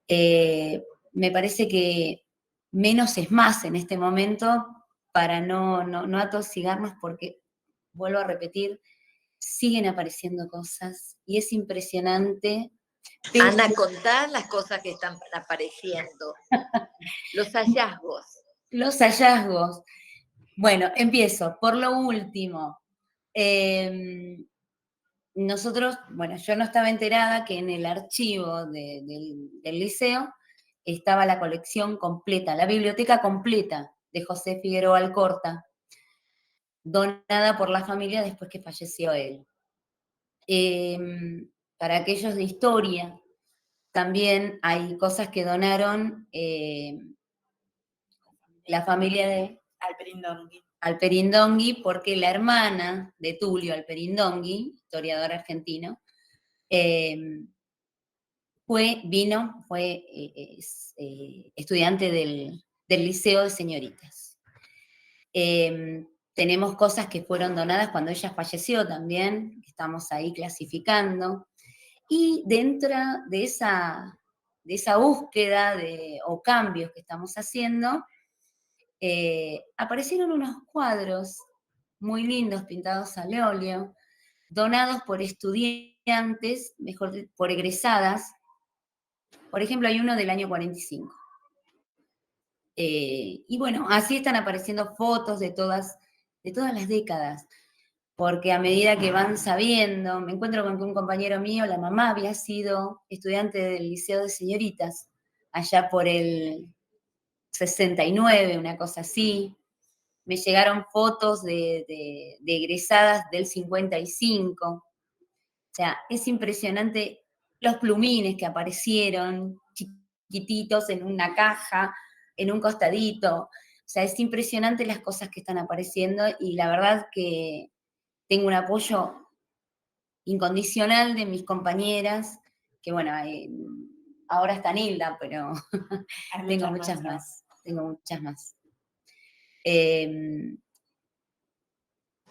me parece que menos es más en este momento para no atosigarnos, porque, vuelvo a repetir, siguen apareciendo cosas y es impresionante. Ana, contá las cosas que están apareciendo, los hallazgos. Los hallazgos. Bueno, empiezo por lo último. Nosotros, bueno, yo no estaba enterada que en el archivo del liceo estaba la colección completa, la biblioteca completa de José Figueroa Alcorta, donada por la familia después que falleció él. Para aquellos de historia, también hay cosas que donaron la familia de Alperindongui, porque la hermana de Tulio Alperindongui, historiador argentino, fue estudiante del Liceo de Señoritas. Tenemos cosas que fueron donadas cuando ella falleció también, que estamos ahí clasificando, y dentro de esa búsqueda o cambios que estamos haciendo, aparecieron unos cuadros muy lindos pintados al óleo, donados por estudiantes, por egresadas. Por ejemplo, hay uno del año 45. Y bueno, así están apareciendo fotos de todas las décadas, porque a medida que van sabiendo, me encuentro con que un compañero mío, la mamá había sido estudiante del Liceo de Señoritas, allá por el 69, una cosa así. Me llegaron fotos de egresadas del 55. O sea, es impresionante los plumines que aparecieron, chiquititos en una caja, en un costadito. O sea, es impresionante las cosas que están apareciendo, y la verdad que tengo un apoyo incondicional de mis compañeras, que bueno, ahora está Nilda, pero tengo muchas más.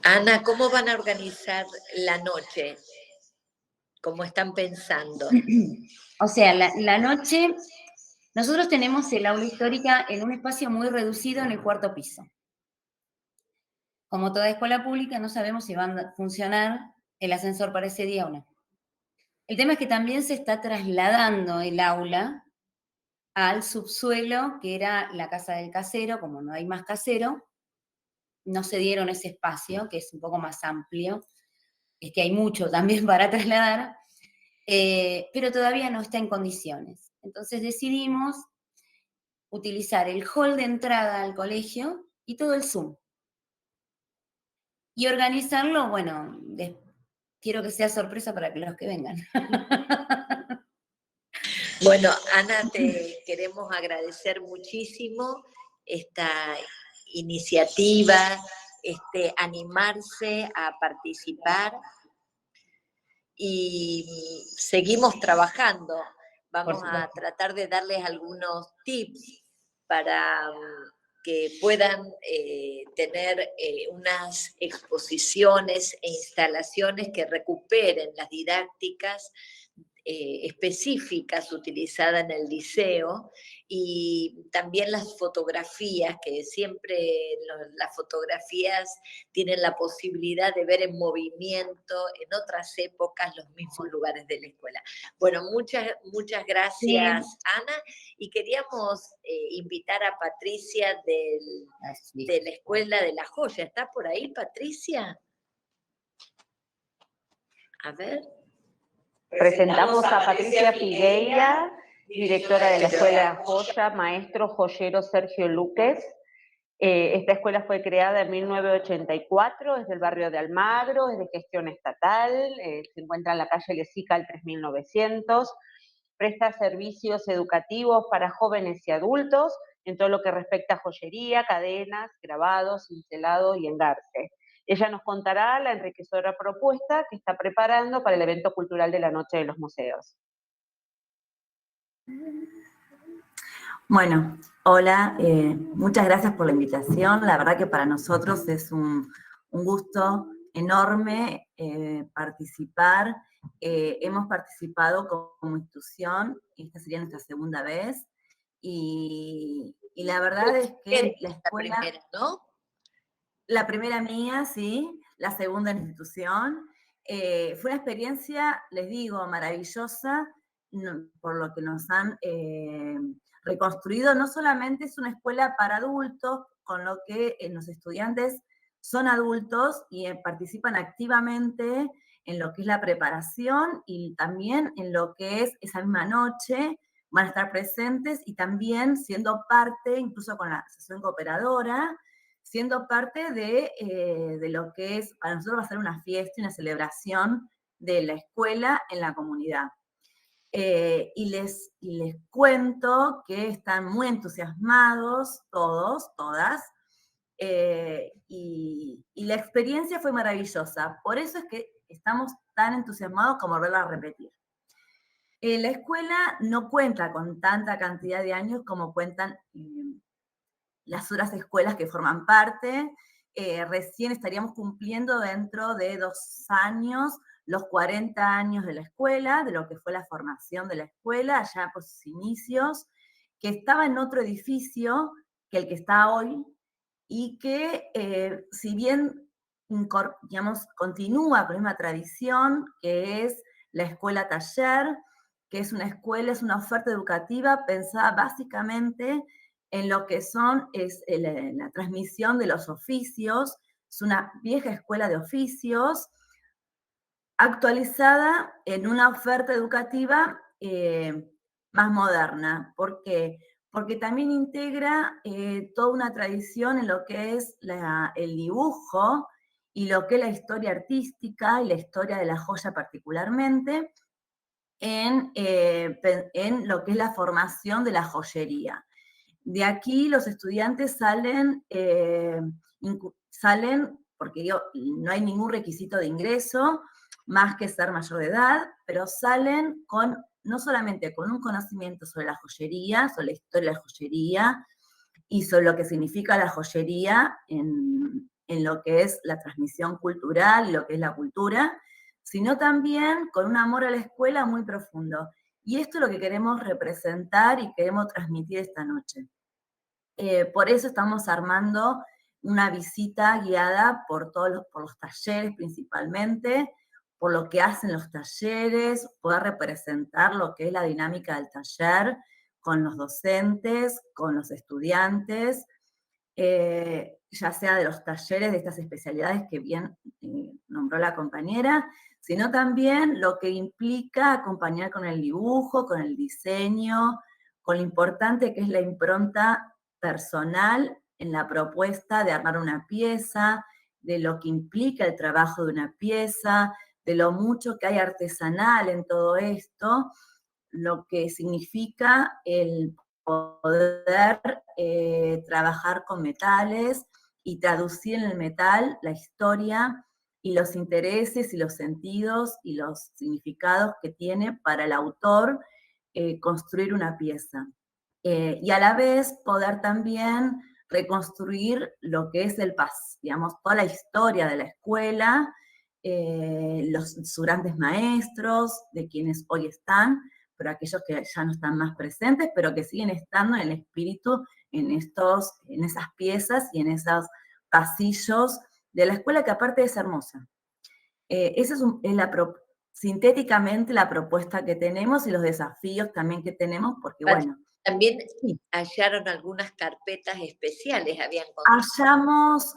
Ana, ¿cómo van a organizar la noche? ¿Cómo están pensando? O sea, la noche, nosotros tenemos el aula histórica en un espacio muy reducido en el 4º piso. Como toda escuela pública, no sabemos si va a funcionar el ascensor para ese día o no. El tema es que también se está trasladando el aula al subsuelo, que era la casa del casero. Como no hay más casero, no se dieron ese espacio, que es un poco más amplio, es que hay mucho también para trasladar, pero todavía no está en condiciones. Entonces decidimos utilizar el hall de entrada al colegio y todo el Zoom. Y organizarlo, bueno, quiero que sea sorpresa para los que vengan. Bueno, Ana, te queremos agradecer muchísimo esta iniciativa, animarse a participar, y seguimos trabajando. Vamos a tratar de darles algunos tips para que puedan tener unas exposiciones e instalaciones que recuperen las didácticas específicas utilizadas en el liceo, y también las fotografías, que siempre las fotografías tienen la posibilidad de ver en movimiento en otras épocas los mismos lugares de la escuela. Bueno, muchas gracias, sí, Ana, y queríamos invitar a Patricia de la Escuela de la Joya. ¿Está por ahí, Patricia? A ver. Presentamos a Patricia Figueira, directora de la Escuela de la Joya, maestro joyero Sergio Luques, Esta escuela fue creada en 1984, es del barrio de Almagro, es de gestión estatal, se encuentra en la calle Lezica al 3900, presta servicios educativos para jóvenes y adultos en todo lo que respecta a joyería, cadenas, grabados, cincelado y engarce. Ella nos contará la enriquecedora propuesta que está preparando para el evento cultural de la Noche de los Museos. Bueno, hola, muchas gracias por la invitación. La verdad que para nosotros es un gusto enorme participar. Hemos participado como institución, esta sería nuestra segunda vez, y la verdad es que la escuela... La primera, ¿no? La primera mía, sí, la segunda en la institución. Fue una experiencia, les digo, maravillosa, por lo que nos han reconstruido. No solamente es una escuela para adultos, con lo que los estudiantes son adultos y participan activamente en lo que es la preparación y también en lo que es esa misma noche, van a estar presentes y también siendo parte, incluso con la asociación cooperadora, siendo parte de lo que es, para nosotros va a ser una fiesta y una celebración de la escuela en la comunidad. Y les cuento que están muy entusiasmados todos, todas, y la experiencia fue maravillosa. Por eso es que estamos tan entusiasmados como volverla a repetir. La escuela no cuenta con tanta cantidad de años como cuentan las otras escuelas que forman parte. Recién estaríamos cumpliendo dentro de 2 años los 40 años de la escuela, de lo que fue la formación de la escuela, allá por sus inicios, que estaba en otro edificio que el que está hoy, y que si bien, digamos, continúa con la misma tradición, que es la escuela taller, que es una escuela, es una oferta educativa pensada básicamente en lo que es la transmisión de los oficios. Es una vieja escuela de oficios actualizada en una oferta educativa más moderna. ¿Por qué? Porque también integra toda una tradición en lo que es el dibujo y lo que es la historia artística y la historia de la joya particularmente en lo que es la formación de la joyería. De aquí los estudiantes salen porque no hay ningún requisito de ingreso, más que ser mayor de edad, pero salen no solamente con un conocimiento sobre la joyería, sobre la historia de la joyería, y sobre lo que significa la joyería en lo que es la transmisión cultural y lo que es la cultura, sino también con un amor a la escuela muy profundo. Y esto es lo que queremos representar y queremos transmitir esta noche. Por eso estamos armando una visita guiada por los talleres principalmente, por lo que hacen los talleres, poder representar lo que es la dinámica del taller con los docentes, con los estudiantes, ya sea de los talleres de estas especialidades que bien nombró la compañera, sino también lo que implica acompañar con el dibujo, con el diseño, con lo importante que es la impronta personal en la propuesta de armar una pieza, de lo que implica el trabajo de una pieza, de lo mucho que hay artesanal en todo esto, lo que significa el poder trabajar con metales y traducir en el metal la historia y los intereses y los sentidos y los significados que tiene para el autor construir una pieza. Y a la vez poder también reconstruir lo que es digamos, toda la historia de la escuela, sus grandes maestros, de quienes hoy están, pero aquellos que ya no están más presentes, pero que siguen estando en el espíritu en esas piezas y en esos pasillos de la escuela, que aparte es hermosa. Esa es sintéticamente la propuesta que tenemos y los desafíos también que tenemos, porque bueno. También hallaron algunas carpetas especiales, habían contado. Hallamos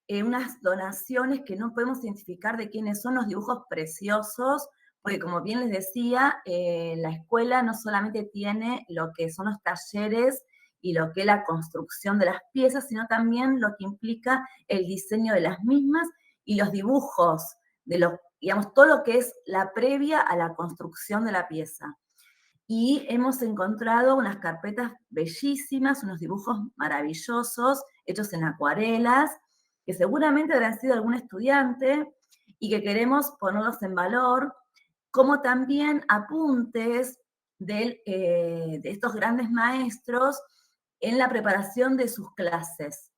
unas donaciones que no podemos identificar de quiénes son, los dibujos preciosos, porque como bien les decía, la escuela no solamente tiene lo que son los talleres y lo que es la construcción de las piezas, sino también lo que implica el diseño de las mismas y los dibujos, digamos, todo lo que es la previa a la construcción de la pieza. Y hemos encontrado unas carpetas bellísimas, unos dibujos maravillosos, hechos en acuarelas, que seguramente habrán sido algún estudiante y que queremos ponerlos en valor, como también apuntes de estos grandes maestros en la preparación de sus clases.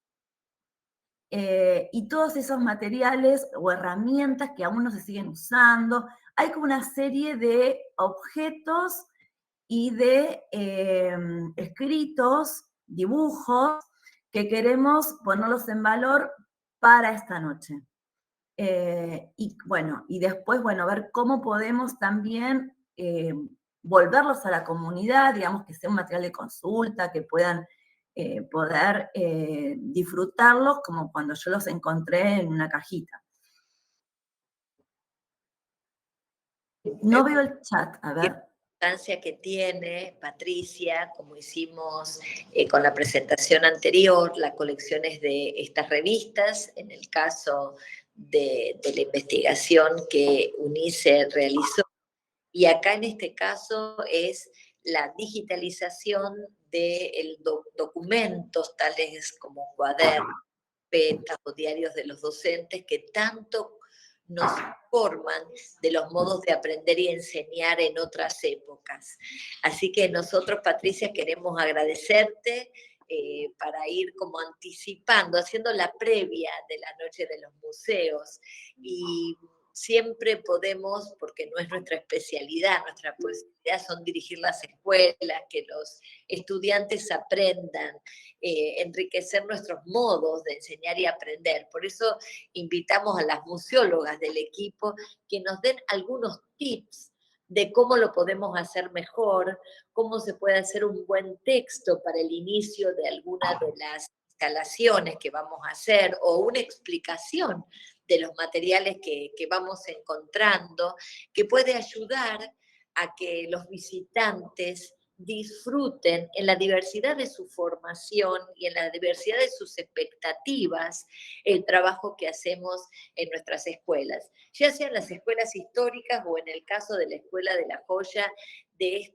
Y todos esos materiales o herramientas que aún no se siguen usando. Hay como una serie de objetos y de escritos, dibujos, que queremos ponerlos en valor para esta noche. Y bueno, y después, bueno, ver cómo podemos también volverlos a la comunidad, digamos, que sea un material de consulta, que puedan poder disfrutarlos como cuando yo los encontré en una cajita. No veo el chat, a ver. La importancia que tiene, Patricia, como hicimos con la presentación anterior, las colecciones de estas revistas, en el caso de la investigación que UNICE realizó, y acá en este caso es la digitalización de documentos tales como cuadernos, carpetas o diarios de los docentes que tanto nos informan de los modos de aprender y enseñar en otras épocas. Así que nosotros, Patricia, queremos agradecerte para ir como anticipando, haciendo la previa de la Noche de los Museos. Y siempre podemos, porque no es nuestra especialidad, nuestra posibilidad son dirigir las escuelas, que los estudiantes aprendan, enriquecer nuestros modos de enseñar y aprender. Por eso invitamos a las museólogas del equipo que nos den algunos tips de cómo lo podemos hacer mejor, cómo se puede hacer un buen texto para el inicio de alguna de las instalaciones que vamos a hacer, o una explicación de los materiales que vamos encontrando, que puede ayudar a que los visitantes disfruten en la diversidad de su formación y en la diversidad de sus expectativas el trabajo que hacemos en nuestras escuelas, ya sean las escuelas históricas o en el caso de la Escuela de la Joya, de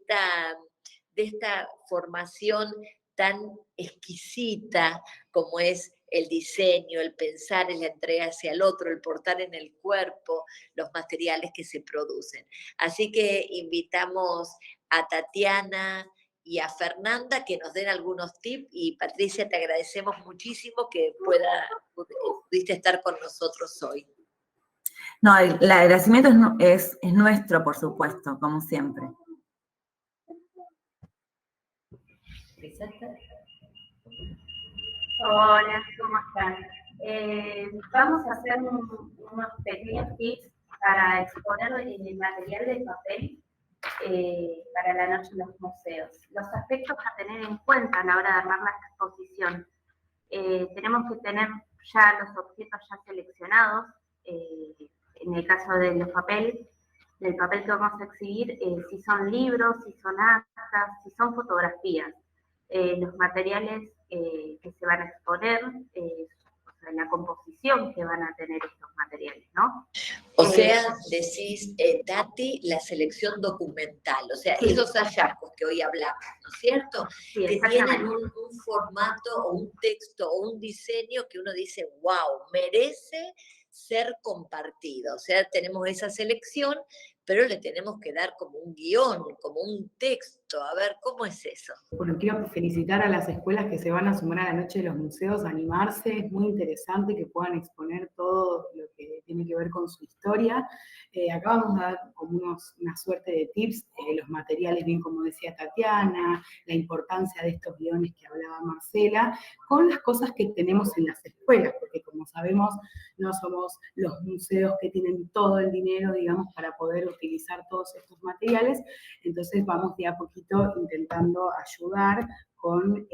esta formación tan exquisita como es el diseño, el pensar en la entrega hacia el otro, el portar en el cuerpo los materiales que se producen. Así que invitamos a Tatiana y a Fernanda que nos den algunos tips, y Patricia, te agradecemos muchísimo que pudiste estar con nosotros hoy. No, el agradecimiento es nuestro, por supuesto, como siempre. Hola, ¿cómo están? Vamos a hacer unos pequeños tips para exponer el material de papel para la Noche de los Museos. Los aspectos a tener en cuenta a la hora de armar la exposición. Tenemos que tener ya los objetos ya seleccionados, en el caso del papel que vamos a exhibir, si son libros, si son actas, si son fotografías. Los materiales que se van a exponer, la composición que van a tener estos materiales, ¿no? O sea, decís, Tati, la selección documental, o sea, sí, esos hallazgos que hoy hablamos, ¿no es cierto? Sí, que tienen un formato o un texto o un diseño que uno dice, wow, merece ser compartido. O sea, tenemos esa selección, pero le tenemos que dar como un guión, como un texto. A ver, ¿cómo es eso? Bueno, quiero felicitar a las escuelas que se van a sumar a la Noche de los Museos, a animarse. Es muy interesante que puedan exponer todo lo que tiene que ver con su historia. Acá vamos a dar como una suerte de tips, los materiales, bien como decía Tatiana, la importancia de estos guiones que hablaba Marcela, con las cosas que tenemos en las escuelas, porque como sabemos, no somos los museos que tienen todo el dinero, digamos, para poder utilizar todos estos materiales. Entonces vamos de a poquito intentando ayudar con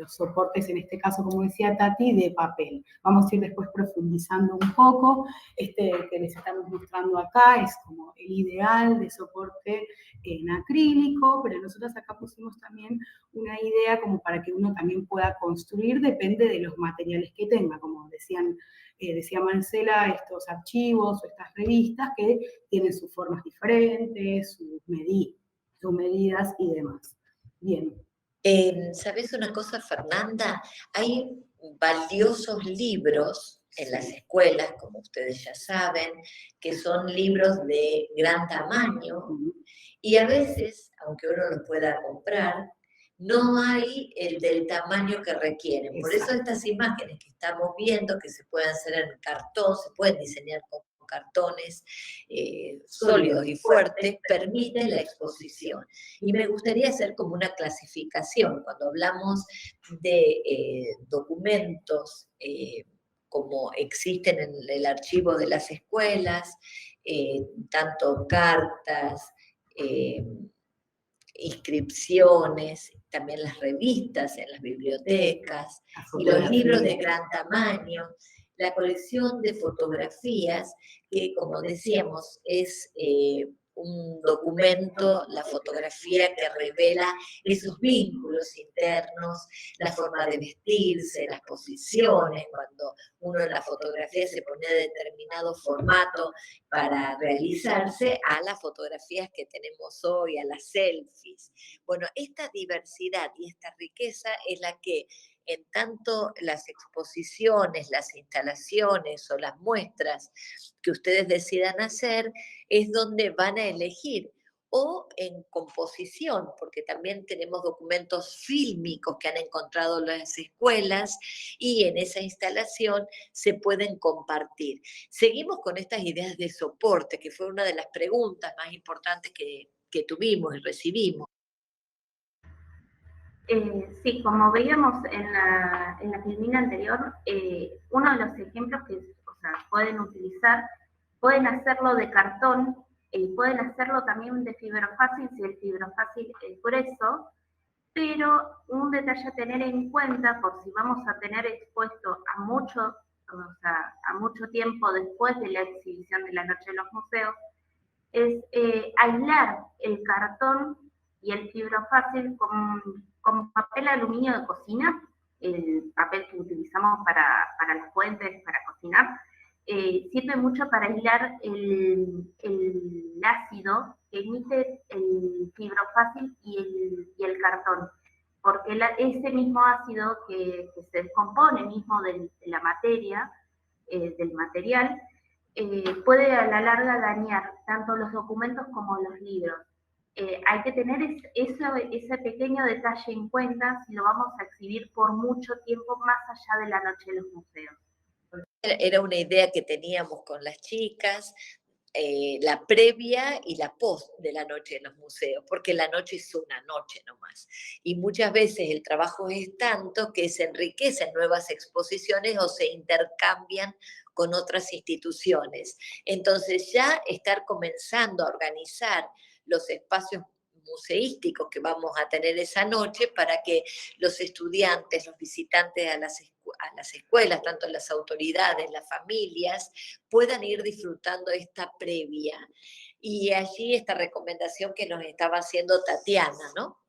los soportes, en este caso, como decía Tati, de papel. Vamos a ir después profundizando un poco. Este que les estamos mostrando acá es como el ideal de soporte en acrílico, pero nosotros acá pusimos también una idea como para que uno también pueda construir, depende de los materiales que tenga, como decía Marcela, estos archivos o estas revistas que tienen sus formas diferentes, sus medidas y demás. Bien. ¿Sabes una cosa, Fernanda? Hay valiosos libros en las escuelas, como ustedes ya saben, que son libros de gran tamaño, y a veces, aunque uno los pueda comprar, no hay el del tamaño que requieren. Por eso estas imágenes que estamos viendo, que se pueden hacer en cartón, se pueden diseñar con cartones sólidos y fuertes, permiten la exposición. Y me gustaría hacer como una clasificación. Cuando hablamos de documentos como existen en el archivo de las escuelas, tanto cartas, inscripciones, también las revistas en las bibliotecas y los libros de gran tamaño, la colección de fotografías, que como decíamos es un documento, la fotografía que revela esos vínculos internos, la forma de vestirse, las posiciones, cuando uno en la fotografía se pone de determinado formato para realizarse, a las fotografías que tenemos hoy, a las selfies. Bueno, esta diversidad y esta riqueza es la que en tanto las exposiciones, las instalaciones o las muestras que ustedes decidan hacer, es donde van a elegir. O en composición, porque también tenemos documentos fílmicos que han encontrado las escuelas y en esa instalación se pueden compartir. Seguimos con estas ideas de soporte, que fue una de las preguntas más importantes que tuvimos y recibimos. Sí, como veíamos en la filmina anterior, uno de los ejemplos que pueden utilizar, pueden hacerlo de cartón, pueden hacerlo también de fibrofácil si el fibrofácil es grueso, pero un detalle a tener en cuenta por si vamos a tener expuesto a mucho tiempo después de la exhibición de la Noche de los Museos, es aislar el cartón y el fibrofácil con papel aluminio de cocina, el papel que utilizamos para las fuentes, para cocinar, sirve mucho para aislar el ácido que emite el fibrofácil y el cartón, porque ese mismo ácido que se descompone mismo de la materia, del material, puede a la larga dañar tanto los documentos como los libros. Hay que tener ese pequeño detalle en cuenta si lo vamos a exhibir por mucho tiempo más allá de la Noche de los Museos. Era una idea que teníamos con las chicas, la previa y la post de la Noche de los Museos, porque la noche es una noche nomás. Y muchas veces el trabajo es tanto que se enriquecen nuevas exposiciones o se intercambian con otras instituciones. Entonces ya estar comenzando a organizar los espacios museísticos que vamos a tener esa noche para que los estudiantes, los visitantes a las escuelas, tanto las autoridades, las familias, puedan ir disfrutando esta previa. Y allí esta recomendación que nos estaba haciendo Tatiana, ¿no?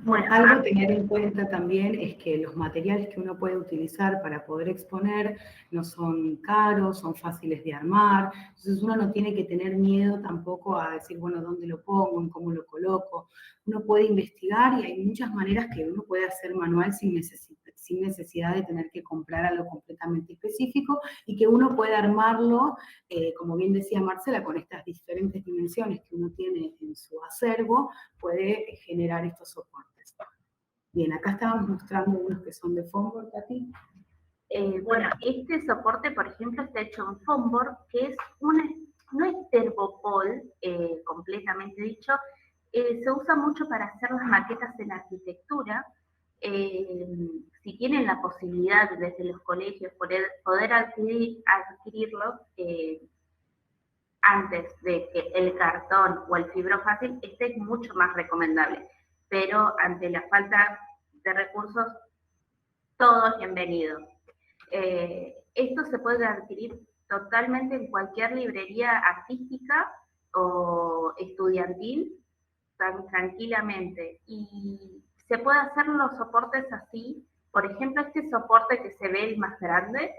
Bueno, algo a tener en cuenta también es que los materiales que uno puede utilizar para poder exponer no son caros, son fáciles de armar, entonces uno no tiene que tener miedo tampoco a decir, bueno, ¿dónde lo pongo? ¿En cómo lo coloco? Uno puede investigar y hay muchas maneras que uno puede hacer manual sin necesidad de tener que comprar algo completamente específico y que uno puede armarlo, como bien decía Marcela, con estas diferentes dimensiones que uno tiene en su acervo, puede generar estos soportes. Bien, acá estábamos mostrando unos que son de foam, Tati. Bueno, este soporte, por ejemplo, está hecho en foam, que no es Terbopol, completamente dicho, se usa mucho para hacer las maquetas en arquitectura. Si tienen la posibilidad desde los colegios poder adquirirlo, antes de que el cartón o el fibrofácil, este es mucho más recomendable. Pero ante la falta de recursos, todo es bienvenido. Esto se puede adquirir totalmente en cualquier librería artística o estudiantil, tranquilamente. Y se puede hacer los soportes así. Por ejemplo, este soporte que se ve el más grande,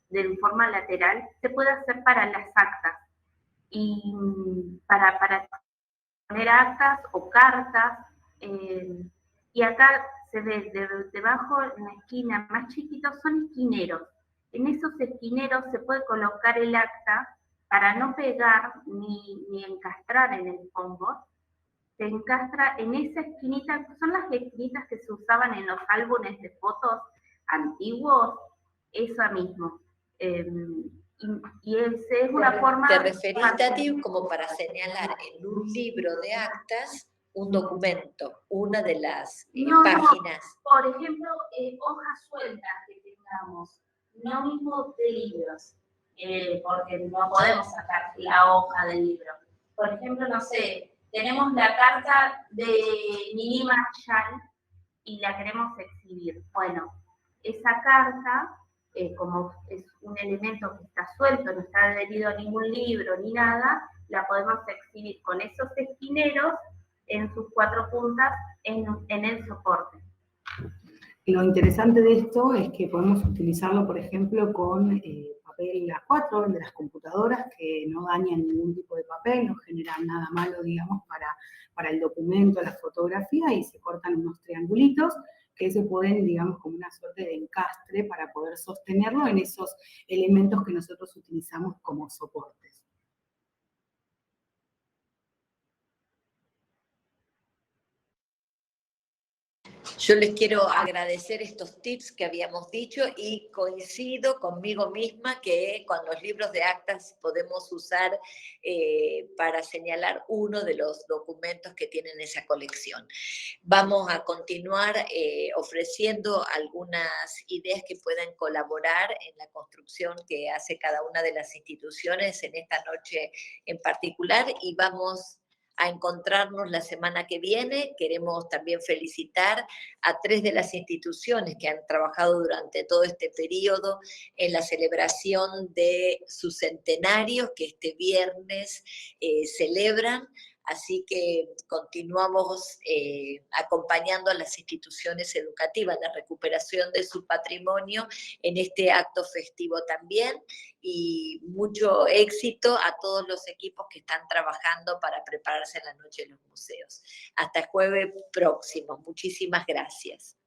de forma lateral, se puede hacer para las actas. Y para poner actas o cartas. Y acá se ve debajo, en la esquina más chiquitos, son esquineros. En esos esquineros se puede colocar el acta para no pegar ni encastrar en el fondo. Se encastra en esa esquinita, son las esquinitas que se usaban en los álbumes de fotos antiguos, esa mismo. Y esa es una forma... ¿Te referís, Tati, como para señalar en un libro de actas un documento, una de las páginas? Por ejemplo, hojas sueltas que tengamos, no mismo de libros, porque no podemos sacar la hoja del libro. Por ejemplo, no sé, tenemos la carta de Mini Marshall y la queremos exhibir. Bueno, esa carta, como es un elemento que está suelto, no está adherido a ningún libro ni nada, la podemos exhibir con esos esquineros en sus 4 puntas en el soporte. Lo interesante de esto es que podemos utilizarlo, por ejemplo, con papel A4, el de las computadoras, que no dañan ningún tipo de papel, no generan nada malo, digamos, para el documento, la fotografía, y se cortan unos triangulitos que se pueden, digamos, como una suerte de encastre para poder sostenerlo en esos elementos que nosotros utilizamos como soportes. Yo les quiero agradecer estos tips que habíamos dicho y coincido conmigo misma que con los libros de actas podemos usar para señalar uno de los documentos que tienen esa colección. Vamos a continuar ofreciendo algunas ideas que puedan colaborar en la construcción que hace cada una de las instituciones en esta noche en particular, y vamos a encontrarnos la semana que viene. Queremos también felicitar a 3 de las instituciones que han trabajado durante todo este periodo en la celebración de sus centenarios, que este viernes celebran. Así que continuamos acompañando a las instituciones educativas en la recuperación de su patrimonio en este acto festivo también, y mucho éxito a todos los equipos que están trabajando para prepararse en la Noche de los Museos. Hasta el jueves próximo. Muchísimas gracias.